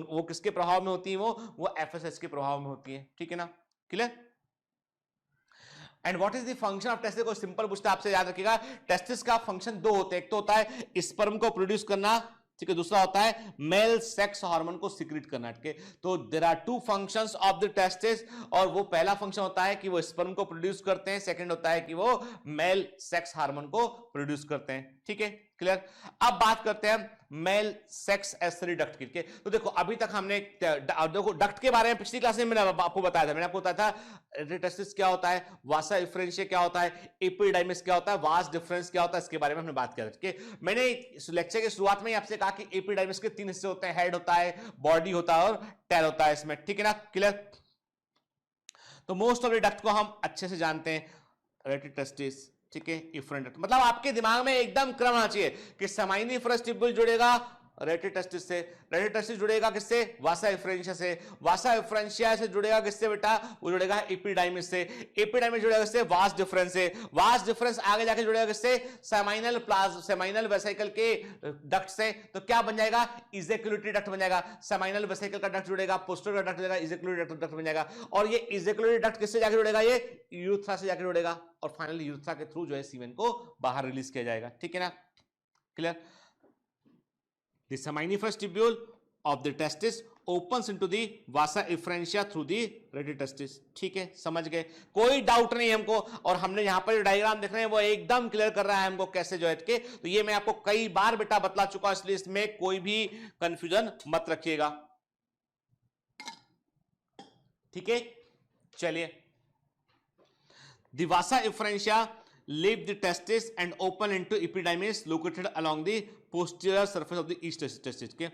A: वो किसके प्रभाव में होती है, वो एफएसएच के प्रभाव में होती है। ठीक है ना, clear. And what is the function of testis, को सिंपल पूछता है आपसे, याद रखिएगा। टेस्टिस का फंक्शन दो होते हैं, एक तो होता है स्पर्म को प्रोड्यूस करना, ठीक है, दूसरा होता है मेल सेक्स हार्मोन को सिक्रीट करना। ठीक है, तो there are two functions of the testis, और वो पहला फंक्शन होता है कि वो स्पर्म को प्रोड्यूस करते हैं, सेकंड होता है कि वो मेल सेक्स हार्मोन को प्रोड्यूस करते हैं। ठीक है, क्लियर। अब बात करते हैं मेल सेक्स एस्टरी डक्ट की। तो देखो अभी तक हमने देखो डक्ट के बारे में पिछली क्लास में मैंने आपको बताया था, मैंने आपको बताया था टेस्टिस क्या होता है, वासा इफ्रेंशिया क्या होता है, एपिडाइमिस क्या होता है, वास डिफरेंस क्या होता है, इसके बारे में हमने बात किया था। मैंने लेक्चर के शुरुआत में ही आपसे कहा कि एपिडाइमिस के 3 हिस्से होते हैं, हेड होता है, बॉडी होता है और टेल होता है इसमें। ठीक है ना, क्लियर। तो मोस्ट ऑफ द डक्ट को हम अच्छे से जानते हैं, रेटिड टेस्टिस, ठीक है, इफरेंट डक्ट। मतलब आपके दिमाग में एकदम क्रम आना चाहिए कि सेमाइनिफरस ट्यूब्यूल जुड़ेगा रेटिड टेस्टिस से, रेटिड टेस्टिस जुड़ेगा किससे, वासा इफ्रेंशिया से, वासा इफ्रेंशिया से जुड़ेगा किससे बेटा, वो जुड़ेगा एपिडाइमिस से, एपिडाइमिस जुड़ेगा किससे, वास डिफरेंस से, वास डिफरेंस आगे जाके जुड़ेगा किससे, सेमाइनल वेसिकल के डक्ट से। तो क्या बन जाएगा, इजेक्युलेटरी डक्ट बन जाएगा। सेमाइनल वेसिकल का डक्ट जुड़ेगा, पोस्टीरियर का डक्ट जुड़ेगा, इजेक्युलेटरी डक्ट बन जाएगा। और ये इजेक्युलेटरी डक्ट किससे जाके जुड़ेगा, ये यूरेथ्रा से जाके जुड़ेगा, और फाइनली यूरेथ्रा के थ्रू जो है सीमेन को बाहर रिलीज किया जाएगा। ठीक है ना, clear. The seminiferous tubule of the testis opens into the vasa efferentia through the retic testis। ठीक है, समझ गए, कोई डाउट नहीं हमको। और हमने यहां पर जो डायग्राम देख रहे हैं वो एकदम क्लियर कर रहा है हमको कैसे जो है के। तो ये मैं आपको कई बार बेटा बतला चुका, इसलिए इसमें कोई भी कंफ्यूजन मत रखिएगा। ठीक है, चलिए। The vasa efferentia leave the testis and open into epididymis located along the posterior surface of the each testis के।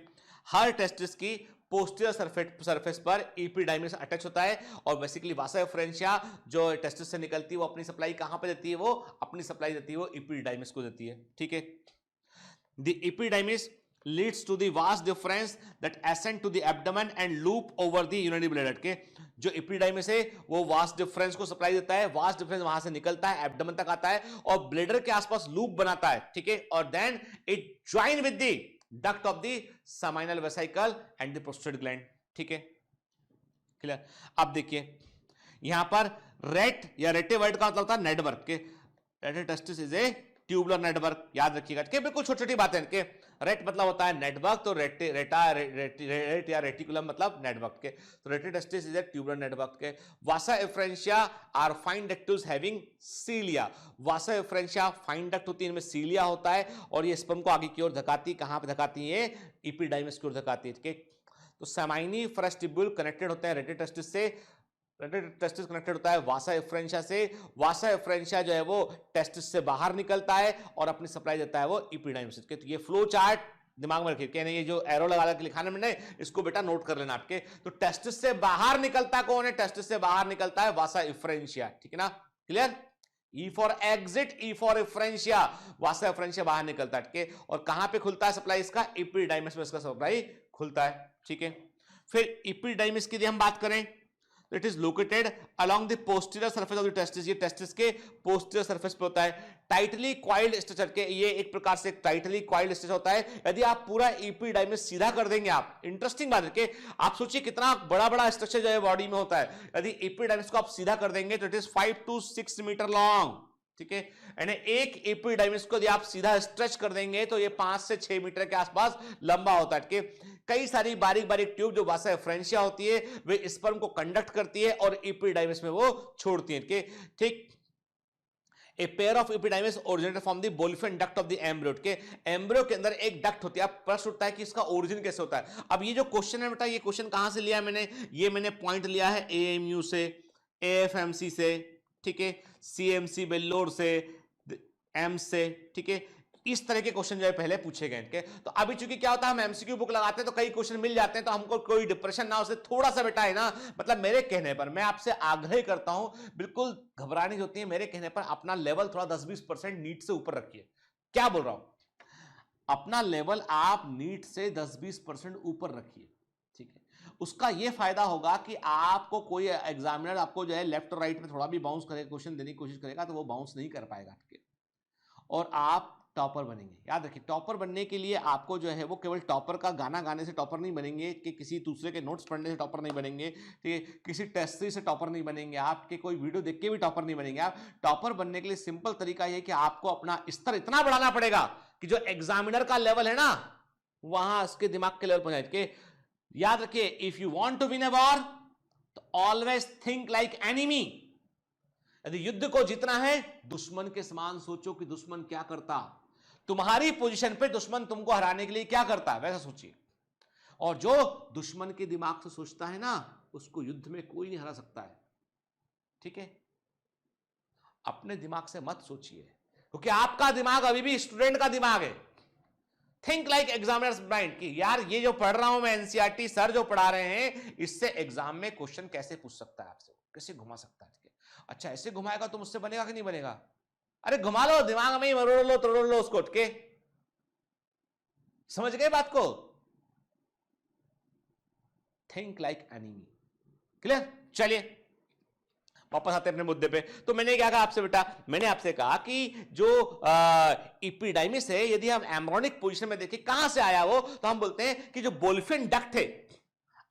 A: हर टेस्टिस की पोस्टीरियर सरफेस पर एपिडाइमिस अटैच होता है, और बेसिकली वासा एफरेंशिया जो टेस्टिस से निकलती है वो अपनी सप्लाई कहां पे देती है, वो अपनी सप्लाई देती है वो एपिडाइमिस को देती है। ठीक है, the epididymis leads to the vas deferens that ascend to the abdomen and loop over the urinary bladder के। जो एपिडाइमिस है वो वास डिफरेंस को सप्लाई देता है, वास डिफरेंस वहां से निकलता है, एब्डोमेन तक आता है और ब्लेडर के आसपास लूप बनाता है। ठीक है, और then it join with the duct of the seminal vesicle and the prostate gland. ठीक है, क्लियर। अब देखिए यहां पर रेट या रेटिवर्ड का मतलब होता है नेटवर्क के। Rated testis is a tubular network, याद रखिएगा। बिल्कुल छोटी छोटी बातें के। रेट मतलब होता है नेटवर्क, तो रेट या रेटिकुलम मतलब नेटवर्क के। तो rete testis is a tubular network के। Vasa efferentia are fine ductules having cilia. Vasa efferentia fine duct होती है, इनमें सीलिया होता है, और ये स्पर्म को आगे की ओर धकाती, कहां पे धकाती है, एपिडाइमिस की ओर धकाती है। तो सेमाइनिफरस ट्यूब्यूल कनेक्टेड होते हैं रेटिड टेस्टिस से, रेटिड टेस्टिस कनेक्टेड होता है वासा एफरेंशिया से। वासा एफरेंशिया जो है वो टेस्टिस से बाहर निकलता है और अपनी सप्लाई देता है वो एपिडाइमिस के। तो ये फ्लो चार्ट दिमाग में रखिए, कहने ये जो एरो लगा के लिखाने में नहीं, इसको बेटा नोट कर लेना आपके। तो टेस्टिस से बाहर निकलता कौन है, टेस्टिस से बाहर निकलता है वासा एफरेंशिया। ठीक है ना, clear. E for exit, E for efferentia, Vasa efferentia बाहर निकलता है, ठीक है। और कहां पे खुलता है सप्लाई इसका, एपिडाइमिस में इसका सप्लाई खुलता है, ठीक है। फिर एपिडाइमिस की यदि हम बात करें तो it is located along the posterior surface of the testis, ये टेस्टिस के पोस्टीरियर सरफेस पे होता है। टाइटली क्वाइल्ड स्ट्रक्चर के, ये एक प्रकार से टाइटली क्वाइल्ड स्ट्रक्चर होता है। यदि आप पूरा एपिडाइमिस सीधा कर देंगे, आप इंटरेस्टिंग बात है कि आप सोचिए कितना बड़ा बड़ा स्ट्रक्चर जो है बॉडी में होता है, यदि एपिडाइमिस को आप सीधा कर देंगे तो it is 5 to 6 metre long, ठीक है। यानी एक एपिडाइमिस को यदि आप सीधा स्ट्रेच कर देंगे तो ये 5 से 6 मीटर के आसपास लंबा होता है, ठीक है। कई सारी बारीक बारीक ट्यूब जो वासा एफ्रेंशिया होती है वे स्पर्म को कंडक्ट करती है और एपिडाइमिस में वो छोड़ती है, ठीक। A pair of epidermis originated from the Wolffian duct of the embryo, के एम्ब्रियो के अंदर एक डक्ट होती है। अब प्रश्न उठता है कि इसका ओरिजिन कैसे होता है। अब ये जो क्वेश्चन है बेटा, ये क्वेश्चन कहां से लिया मैंने, ये मैंने पॉइंट लिया है AMU से, AFMC से, ठीक है, CMC बेल्लोर से, एम्स से, ठीक है। इस तरह के क्वेश्चन जो है पहले पूछे गए इनके। तो अभी चूंकि क्या होता है, हम एमसीक्यू बुक लगाते हैं तो कई क्वेश्चन मिल जाते हैं, तो हमको कोई डिप्रेशन ना हो, उससे थोड़ा सा बेटा है ना, मतलब मेरे कहने पर मैं आपसे आग्रह करता हूं, बिल्कुल घबराने की होती है, मेरे कहने पर अपना लेवल थोड़ा 10-20% नीट से ऊपर रखिए। क्या बोल रहा हूं, अपना लेवल आप नीट से 10-20% ऊपर रखिए, ठीक है। उसका यह फायदा होगा कि आपको कोई एग्जामिनर आपको जो है लेफ्ट और राइट में थोड़ा भी बाउंस करेगा, क्वेश्चन देने की कोशिश करेगा तो वो बाउंस नहीं कर पाएगा, ठीक है। और आप टॉपर बनेंगे। याद रखिए, टॉपर बनने के लिए आपको जो है वो केवल टॉपर का गाना गाने से टॉपर नहीं बनेंगे, कि किसी दूसरे के नोट्स पढ़ने से टॉपर नहीं बनेंगे, ठीक है, किसी टेस्ट से टॉपर नहीं बनेंगे, आपके कोई वीडियो देख के भी टॉपर नहीं बनेंगे। आप टॉपर बनने के लिए सिंपल तरीका यह है कि आपको अपना स्तर इतना बढ़ाना पड़ेगा कि जो एग्जामिनर का लेवल है ना, वहां उसके दिमाग के लेवल पर जाए। याद रखिए, if you want to win a war तो ऑलवेज थिंक लाइक एनिमी। यदि युद्ध को जीतना है, दुश्मन के समान सोचो कि दुश्मन क्या करता, तुम्हारी पोजीशन पे दुश्मन तुमको हराने के लिए क्या करता है, वैसा सोचिए। और जो दुश्मन के दिमाग से सोचता है ना, उसको युद्ध में कोई नहीं हरा सकता है, ठीक है। अपने दिमाग से मत सोचिए, क्योंकि आपका दिमाग अभी भी स्टूडेंट का दिमाग है। थिंक लाइक एग्जामिनर्स माइंड, कि यार ये जो पढ़ रहा हूं मैं एनसीईआरटी सर जो पढ़ा रहे हैं, इससे एग्जाम में क्वेश्चन कैसे पूछ सकता है, आपसे कैसे घुमा सकता है। अच्छा ऐसे घुमाएगा तो मुझसे बनेगा कि नहीं बनेगा, अरे घुमा लो, दिमाग में ही मरोड़ लो, तोड़ लो उसको, उठ के। समझ गए बात को, थिंक लाइक एनिमी, क्लियर। चलिए वापस आते हैं अपने मुद्दे पे। तो मैंने क्या कहा आपसे बेटा, मैंने आपसे कहा कि जो एपिडाइमिस है, यदि हम एम्ब्रियोनिक पोजीशन में देखें कहां से आया वो, तो हम बोलते हैं कि जो वोल्फियन डक्ट है।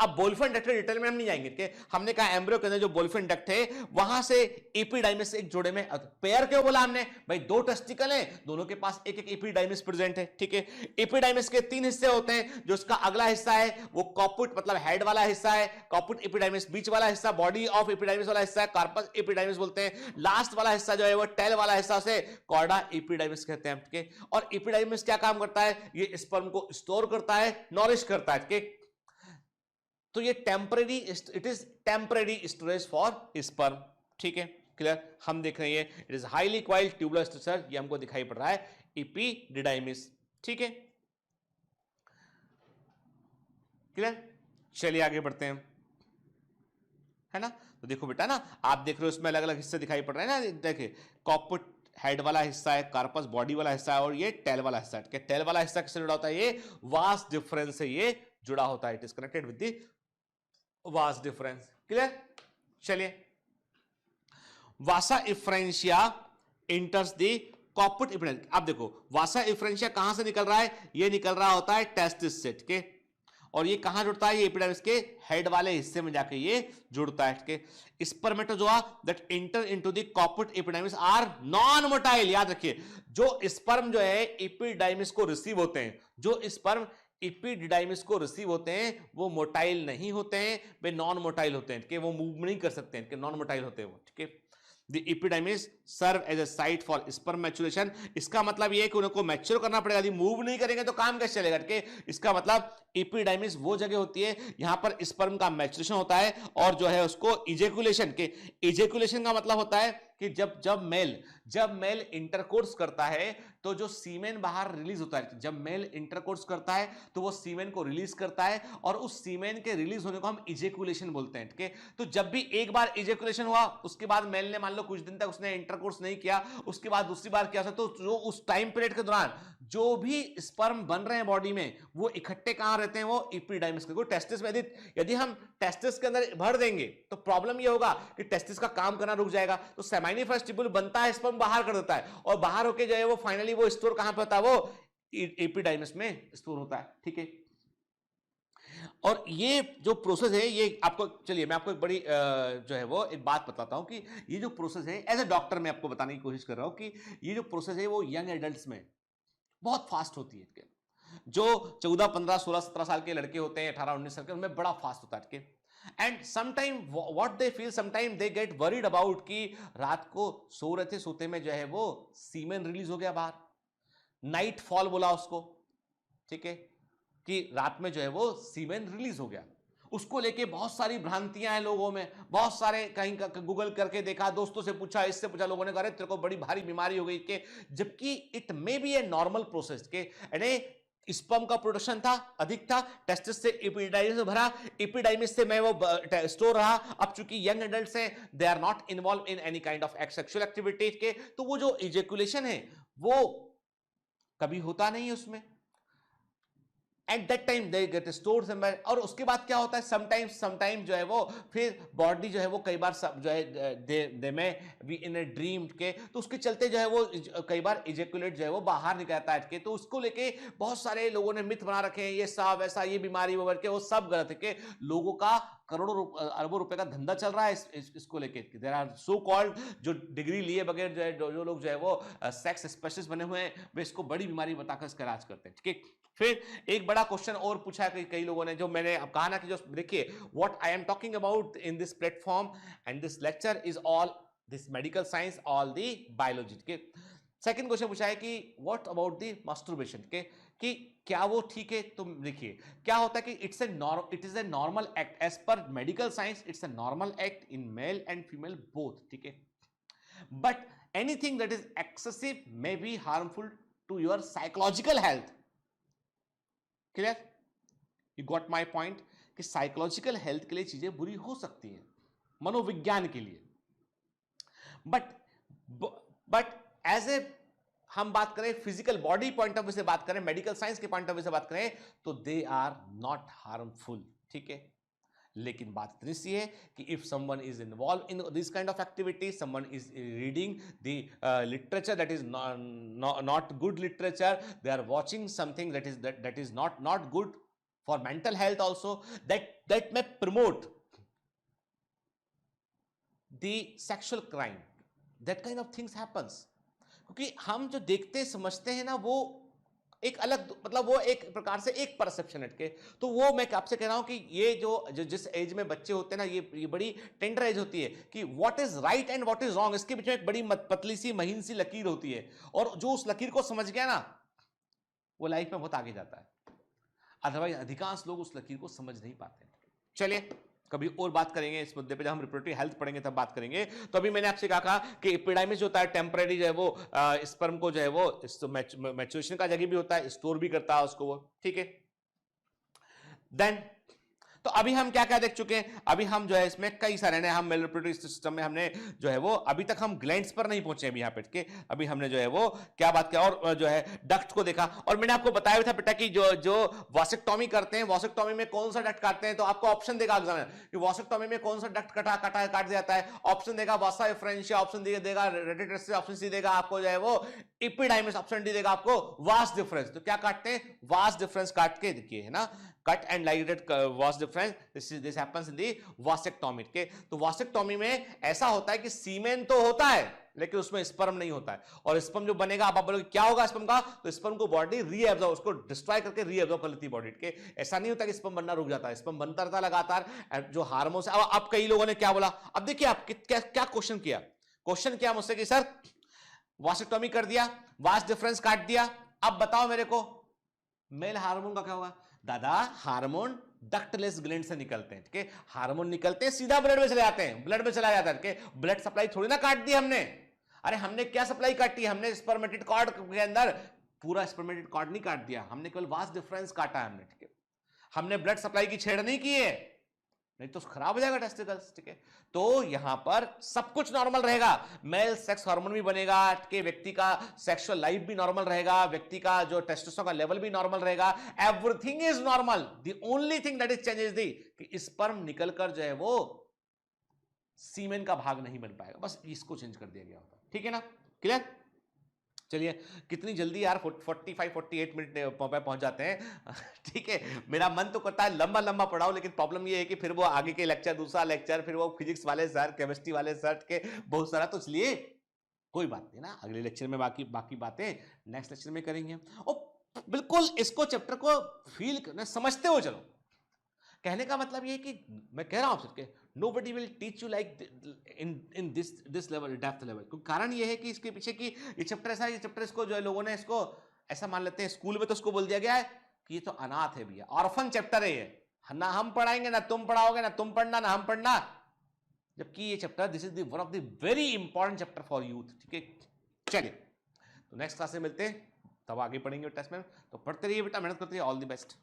A: अब वोल्फियन डक्ट के डिटेल में हम नहीं जाएंगे, कि हमने कहा एम्ब्रियो के अंदर जो वोल्फियन डक्ट है वहां से एपिडाइमिस एक जोड़े में, पेयर क्यों बोला हमने भाई, 2 टेस्टिकल हैं, दोनों के पास एक एक एपिडाइमिस प्रेजेंट है, ठीक है। एपिडाइमिस के 3 हिस्से होते हैं, जो इसका अगला हिस्सा है वो कॉपुट मतलब हेड वाला हिस्सा है, कॉपुट एपिडाइमिस बीच वाला हिस्सा, बॉडी ऑफ एपिडाइमिस वाला हिस्सा है, कार्पस एपिडाइमिस बोलते हैं। लास्ट वाला हिस्सा जो है वो टेल वाला हिस्सा से कॉर्डा एपिडाइमिस कहते हैं, ठीक है। और एपिडाइमिस क्या काम करता है, ये स्पर्म को स्टोर करता है, नॉरिश करता है, ठीक है। तो ये temporary, it is temporary storage for sperm, ठीक है, क्लियर। हम देख रहे हैं it is highly coiled tubular structure, ये हमको दिखाई पड़ रहा है एपिडिडाइमिस, ठीक है, क्लियर। चलिए आगे बढ़ते हैं, है ना। तो देखो बेटा ना, आप देख रहे हो इसमें अलग अलग हिस्से दिखाई पड़ रहे हैं ना, देखिए कॉपुट हेड वाला हिस्सा है, कार्पस बॉडी वाला हिस्सा है, और ये टेल वाला हिस्सा है। टेल वाला हिस्सा किससे जुड़ा होता है, ये वास डिफरेंस से ये जुड़ा होता है, it is connected with the vas deferens, clear. चलिए, वासा इफ्रेंशिया इंटर्स द कॉपुट एपिडाइमिस। अब देखो वासा इफ्रेंशिया कहां से निकल रहा है, ये निकल रहा होता है टेस्टिस से, ठीक है। और ये कहां जुड़ता है, ये एपिडाइमिस के हेड वाले हिस्से में जाके ये जुड़ता है, ठीक है। Spermatozoa that enter into the caput epididymis are non motile. याद रखिए, जो स्पर्म जो है एपिडाइमिस को रिसीव होते हैं, जो स्पर्म एपिडिडाइमिस को रिसीव होते हैं वो मोटाइल नहीं होते हैं, वे नॉन मोटाइल होते हैं, कि वो मूव नहीं कर सकते हैं, कि नॉन मोटाइल होते हैं वो, ठीक है। The epididymis serve as a site for sperm maturation। इसका मतलब ये है कि उनको मैच्योर करना पड़ेगा, यदि मूव नहीं करेंगे तो काम कैसे चलेगा, कि इसका मतलब एपिडाइमिस वो जगह होती है यहां पर स्पर्म का मैच्योरेशन होता है, और जो है उसको इजेकुलेशन, के इजेकुलेशन का मतलब होता है कि जब मेल इंटरकोर्स करता है तो जो सीमेन बाहर रिलीज होता है, जब मेल इंटरकोर्स करता है तो वो सीमेन को रिलीज करता है और उस सीमेन के रिलीज होने को हम इजेकुलेशन बोलते हैं। ठीक है, तो जब भी एक बार इजेकुलेशन हुआ उसके बाद मेल ने मान लो कुछ दिन तक उसने इंटरकोर्स नहीं किया, उसके बाद दूसरी बार किया, तो जो उस टाइम पीरियड के दौरान जो भी स्पर्म बन रहे हैं बॉडी में वो इकट्ठे कहां रहते हैं, वो एपिडाइमिस के टेस्टिस में। यदि हम टेस्टिस के अंदर भर देंगे तो प्रॉब्लम ये होगा कि टेस्टिस का काम करना रुक जाएगा, तो सेमाइनिफरस ट्यूब्यूल बनता है, स्पर्म बाहर कर देता है और बाहर होके जो है वो फाइनली वो स्टोर कहां पे होता है, वो एपिडाइमिस में स्टोर होता है। ठीक है, और ये जो प्रोसेस है ये आपको, चलिए मैं आपको एक बड़ी जो है वो एक बात बताता हूं कि ये जो प्रोसेस है एज ए डॉक्टर मैं आपको बताने की कोशिश कर रहा हूं कि ये जो प्रोसेस है वो यंग एडल्ट्स में बहुत फास्ट होती है। जो 14, 15, 16, 17 साल के लड़के होते हैं, 18, 19 साल के, उनमें बड़ा फास्ट होता है। And sometime what they feel, sometime they get worried about कि रात को सो रहे थे, सोते में जो है वो सीमेन रिलीज हो गया बाहर, नाइट फॉल बोला उसको। ठीक है, कि रात में जो है वो सीमेन रिलीज हो गया, उसको लेके बहुत सारी भ्रांतियां हैं लोगों में, बहुत सारे कहीं गूगल करके देखा, दोस्तों से पूछा, इससे पूछा, लोगों ने कहा तेरे को बड़ी भारी बीमारी हो गई के, जबकि it may be a normal process के। यानी स्पर्म का प्रोडक्शन था, अधिक था, टेस्टिस से एपिडाइमिस में भरा, एपिडाइमिस से मैं वो स्टोर रहा। अब चूंकि यंग एडल्ट्स हैं, they are not involve in any kind of sexual activity के, तो वो जो इजेकुलेशन है वो कभी होता नहीं है उसमें। At that time they get stored somewhere, और उसके बाद क्या होता है, समटाइम्स जो है वो फिर बॉडी जो है वो कई बार जो है दे में बी इन ए ड्रीम के, तो उसके चलते जो है वो कई बार इजेकुलेट जो है वो बाहर निकलता है के, तो उसको लेके बहुत सारे लोगों ने मिथ बना रखे हैं, ये सब ऐसा, ये बीमारी वो करके, वो सब गलत है के। लोगों का करोड़ों अरबों रुपए का धंधा चल रहा है इसको लेके। देयर आर सो कॉल्ड जो डिग्री लिए बगैर जो है जो लोग जो है वो सेक्स स्पेशलिस्ट बने हुए हैं, वे इसको बड़ी बीमारी बताकर इसका इलाज करते हैं। ठीक है, फिर एक बड़ा क्वेश्चन और पूछा है कई लोगों ने, जो मैंने अब कहा ना कि जो देखिए what I am talking about in this platform and this lecture is all this medical science, all the biology के। सेकंड क्वेश्चन पूछा है कि व्हाट अबाउट दी मास्टरबेशन के, कि क्या वो ठीक है। तो देखिए क्या होता है कि it is a normal act as per medical science, it's a normal act in male and female both. ठीक है, but anything that is excessive may be harmful to your psychological health. Clear, you got my point, कि psychological health के लिए चीजें बुरी हो सकती हैं, मनोविज्ञान के लिए, बट एज ए हम बात करें physical body point of view से बात करें, मेडिकल साइंस के पॉइंट ऑफ व्यू से बात करें, तो दे आर नॉट हार्मफुल। ठीक है, लेकिन बात इतनी सी है कि if someone is involve in this kind of activity, someone is reading the literature that is not good literature, they are watching something that is not good for mental health also, that may promote the sexual crime, that kind of things happens। क्योंकि हम जो देखते समझते हैं ना वो एक अलग, मतलब वो एक प्रकार से एक परसेप्शन हटके, तो वो मैं आपसे कह रहा हूं कि ये जो जिस एज में बच्चे होते हैं ना, ये बड़ी टेंडर एज होती है कि what is right and what is wrong, इसके बीच में एक बड़ी पतली सी महीन सी लकीर होती है, और जो उस लकीर को समझ गया ना वो लाइफ में बहुत आगे जाता है, अदरवाइज अधिकांश लोग उस लकीर को समझ नहीं पाते। चलिए कभी और बात करेंगे इस मुद्दे पे, जब हम रिप्रोडक्टिव हेल्थ पढ़ेंगे तब बात करेंगे। तो अभी मैंने आपसे कहा कि एपिडाइमिस जो होता है टेम्परेरी जो है वो स्पर्म को जो है वो मैच्योरेशन का जगह भी होता है, स्टोर भी करता है उसको वो। ठीक है, देन तो अभी हम क्या क्या देख चुके हैं, अभी हम जो है इसमें कई सारे ने हम मेल रिप्रोडक्टिव सिस्टम में हमने जो है वो अभी तक हम ग्लैंड्स पर नहीं पहुंचे अभी यहाँ पे के, अभी हमने जो है वो क्या बात किया, और जो है डक्ट को देखा, और मैंने आपको बताया था बेटा कि जो वॉसेक्टोमी करते हैं, वॉसेक्टोमी में कौन सा डक्ट काटते हैं, तो आपको ऑप्शन देगा एग्जाम में कि वॉसेक्टोमी में कौन सा डक्ट काट दिया जाता है। ऑप्शन देगा वासा एफरेंशिया, ऑप्शन देगा रेडिट्रेस, ऑप्शन सी देगा आपको जो है वो एपिडाइमिस, ऑप्शन डी देगा आपको वास डिफरेंस। तो क्या काटते हैं, वास डिफरेंस काट के देखिए, है ना, cut and ligated vas deferens, this happens in the vasectomy के। तो वासेक्टोमी में ऐसा होता है कि सीमेन तो होता है लेकिन उसमें स्पर्म नहीं होता है, और स्पर्म जो बनेगा आप बोलोगे क्या होगा स्पर्म का, तो स्पर्म को बॉडी रीएब्जॉर्ब, उसको डिस्ट्रॉय करके रीएब्जॉर्ब कर लेती है बॉडी के। ऐसा नहीं होता कि स्पर्म बनना रुक जाता है, स्पर्म बनता रहता लगातार, जो हार्मोन से। अब कई लोगों ने क्या बोला, अब देखिए आप क्या क्वेश्चन किया मुझसे कि सर वासेक्टोमी कर दिया, वास डिफरेंस काट दिया, अब बताओ मेरे को मेल हार्मोन का क्या होगा दादा? हार्मोन डक्टलेस ग्लैंड से निकलते हैं, ठीक है? हार्मोन निकलते हैं सीधा ब्लड में चले जाते हैं, ब्लड में चला जाता है, ठीक है? ब्लड सप्लाई थोड़ी ना काट दी हमने। अरे हमने क्या सप्लाई काटी? हमने स्पर्मेटिड कॉर्ड के अंदर पूरा स्पर्मेटिड कॉर्ड नहीं काट दिया, हमने केवल वास डिफरेंस काटा है हमने, ठीक है? हमने ब्लड सप्लाई की छेड़ नहीं की है, नहीं तो खराब हो जाएगा टेस्टिकल्स, ठीक है? तो यहां पर सब कुछ नॉर्मल रहेगा, मेल सेक्स हार्मोन भी बनेगा, कि व्यक्ति का सेक्सुअल लाइफ भी नॉर्मल रहेगा, व्यक्ति का जो टेस्टोस्टेरोन का लेवल भी नॉर्मल रहेगा, everything is normal. The only thing that is change is the कि स्पर्म निकलकर जो है वो सीमेन का भाग नहीं बन पाएगा, बस इसको चेंज कर दिया गया होता है, ठीक है ना? क्लियर? चलिए, कितनी जल्दी यार 45-48 मिनट पे पहुंच जाते हैं ठीक है? मेरा मन तो करता है लंबा लंबा पढ़ाओ, लेकिन प्रॉब्लम ये है कि फिर वो आगे के लेक्चर, दूसरा लेक्चर, फिर वो फिजिक्स वाले सर, केमिस्ट्री वाले सर के बहुत सारा, तो इसलिए कोई बात नहीं ना, अगले लेक्चर में बाकी बातें नेक्स्ट लेक्चर में करेंगे। और बिल्कुल इसको चैप्टर को फील करना, समझते हो चलो। कहने का मतलब ये है कि मैं कह रहा हूं आपसे कि nobody will teach you like in this level, depth level। क्योंकि कारण ये है कि इसके पीछे की ये चैप्टर ऐसा है, ये चैप्टर इसको जो है लोगों ने इसको ऐसा मान लेते हैं, स्कूल में तो उसको बोल दिया गया है कि ये तो अनाथ है भैया, ऑर्फन चैप्टर है ये, ना हम पढ़ाएंगे, ना तुम पढ़ाओगे, ना तुम पढ़ना, ना हम पढ़ना। जबकि ये chapter this is one of the very important chapter for youth, ठीक है? चलिए, तो नेक्स्ट क्लास में मिलते हैं, तब आगे पढ़ेंगे टेस्ट में। तो पढ़ते रहिए बेटा, मेहनत करते रहिए, all the best.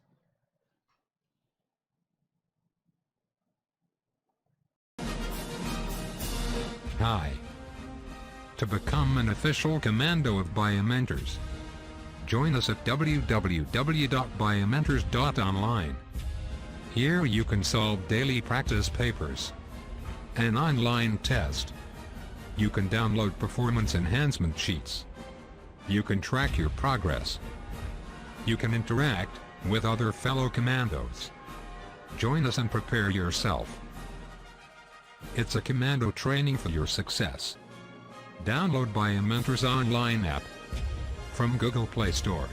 C: Hi. To become an official commando of Biomentors, join us at www.biomentors.online. Here you can solve daily practice papers, an online test. You can download performance enhancement sheets. You can track your progress. You can interact with other fellow commandos. Join us and prepare yourself. It's a commando training for your success. Download Biomentors online app from Google Play Store.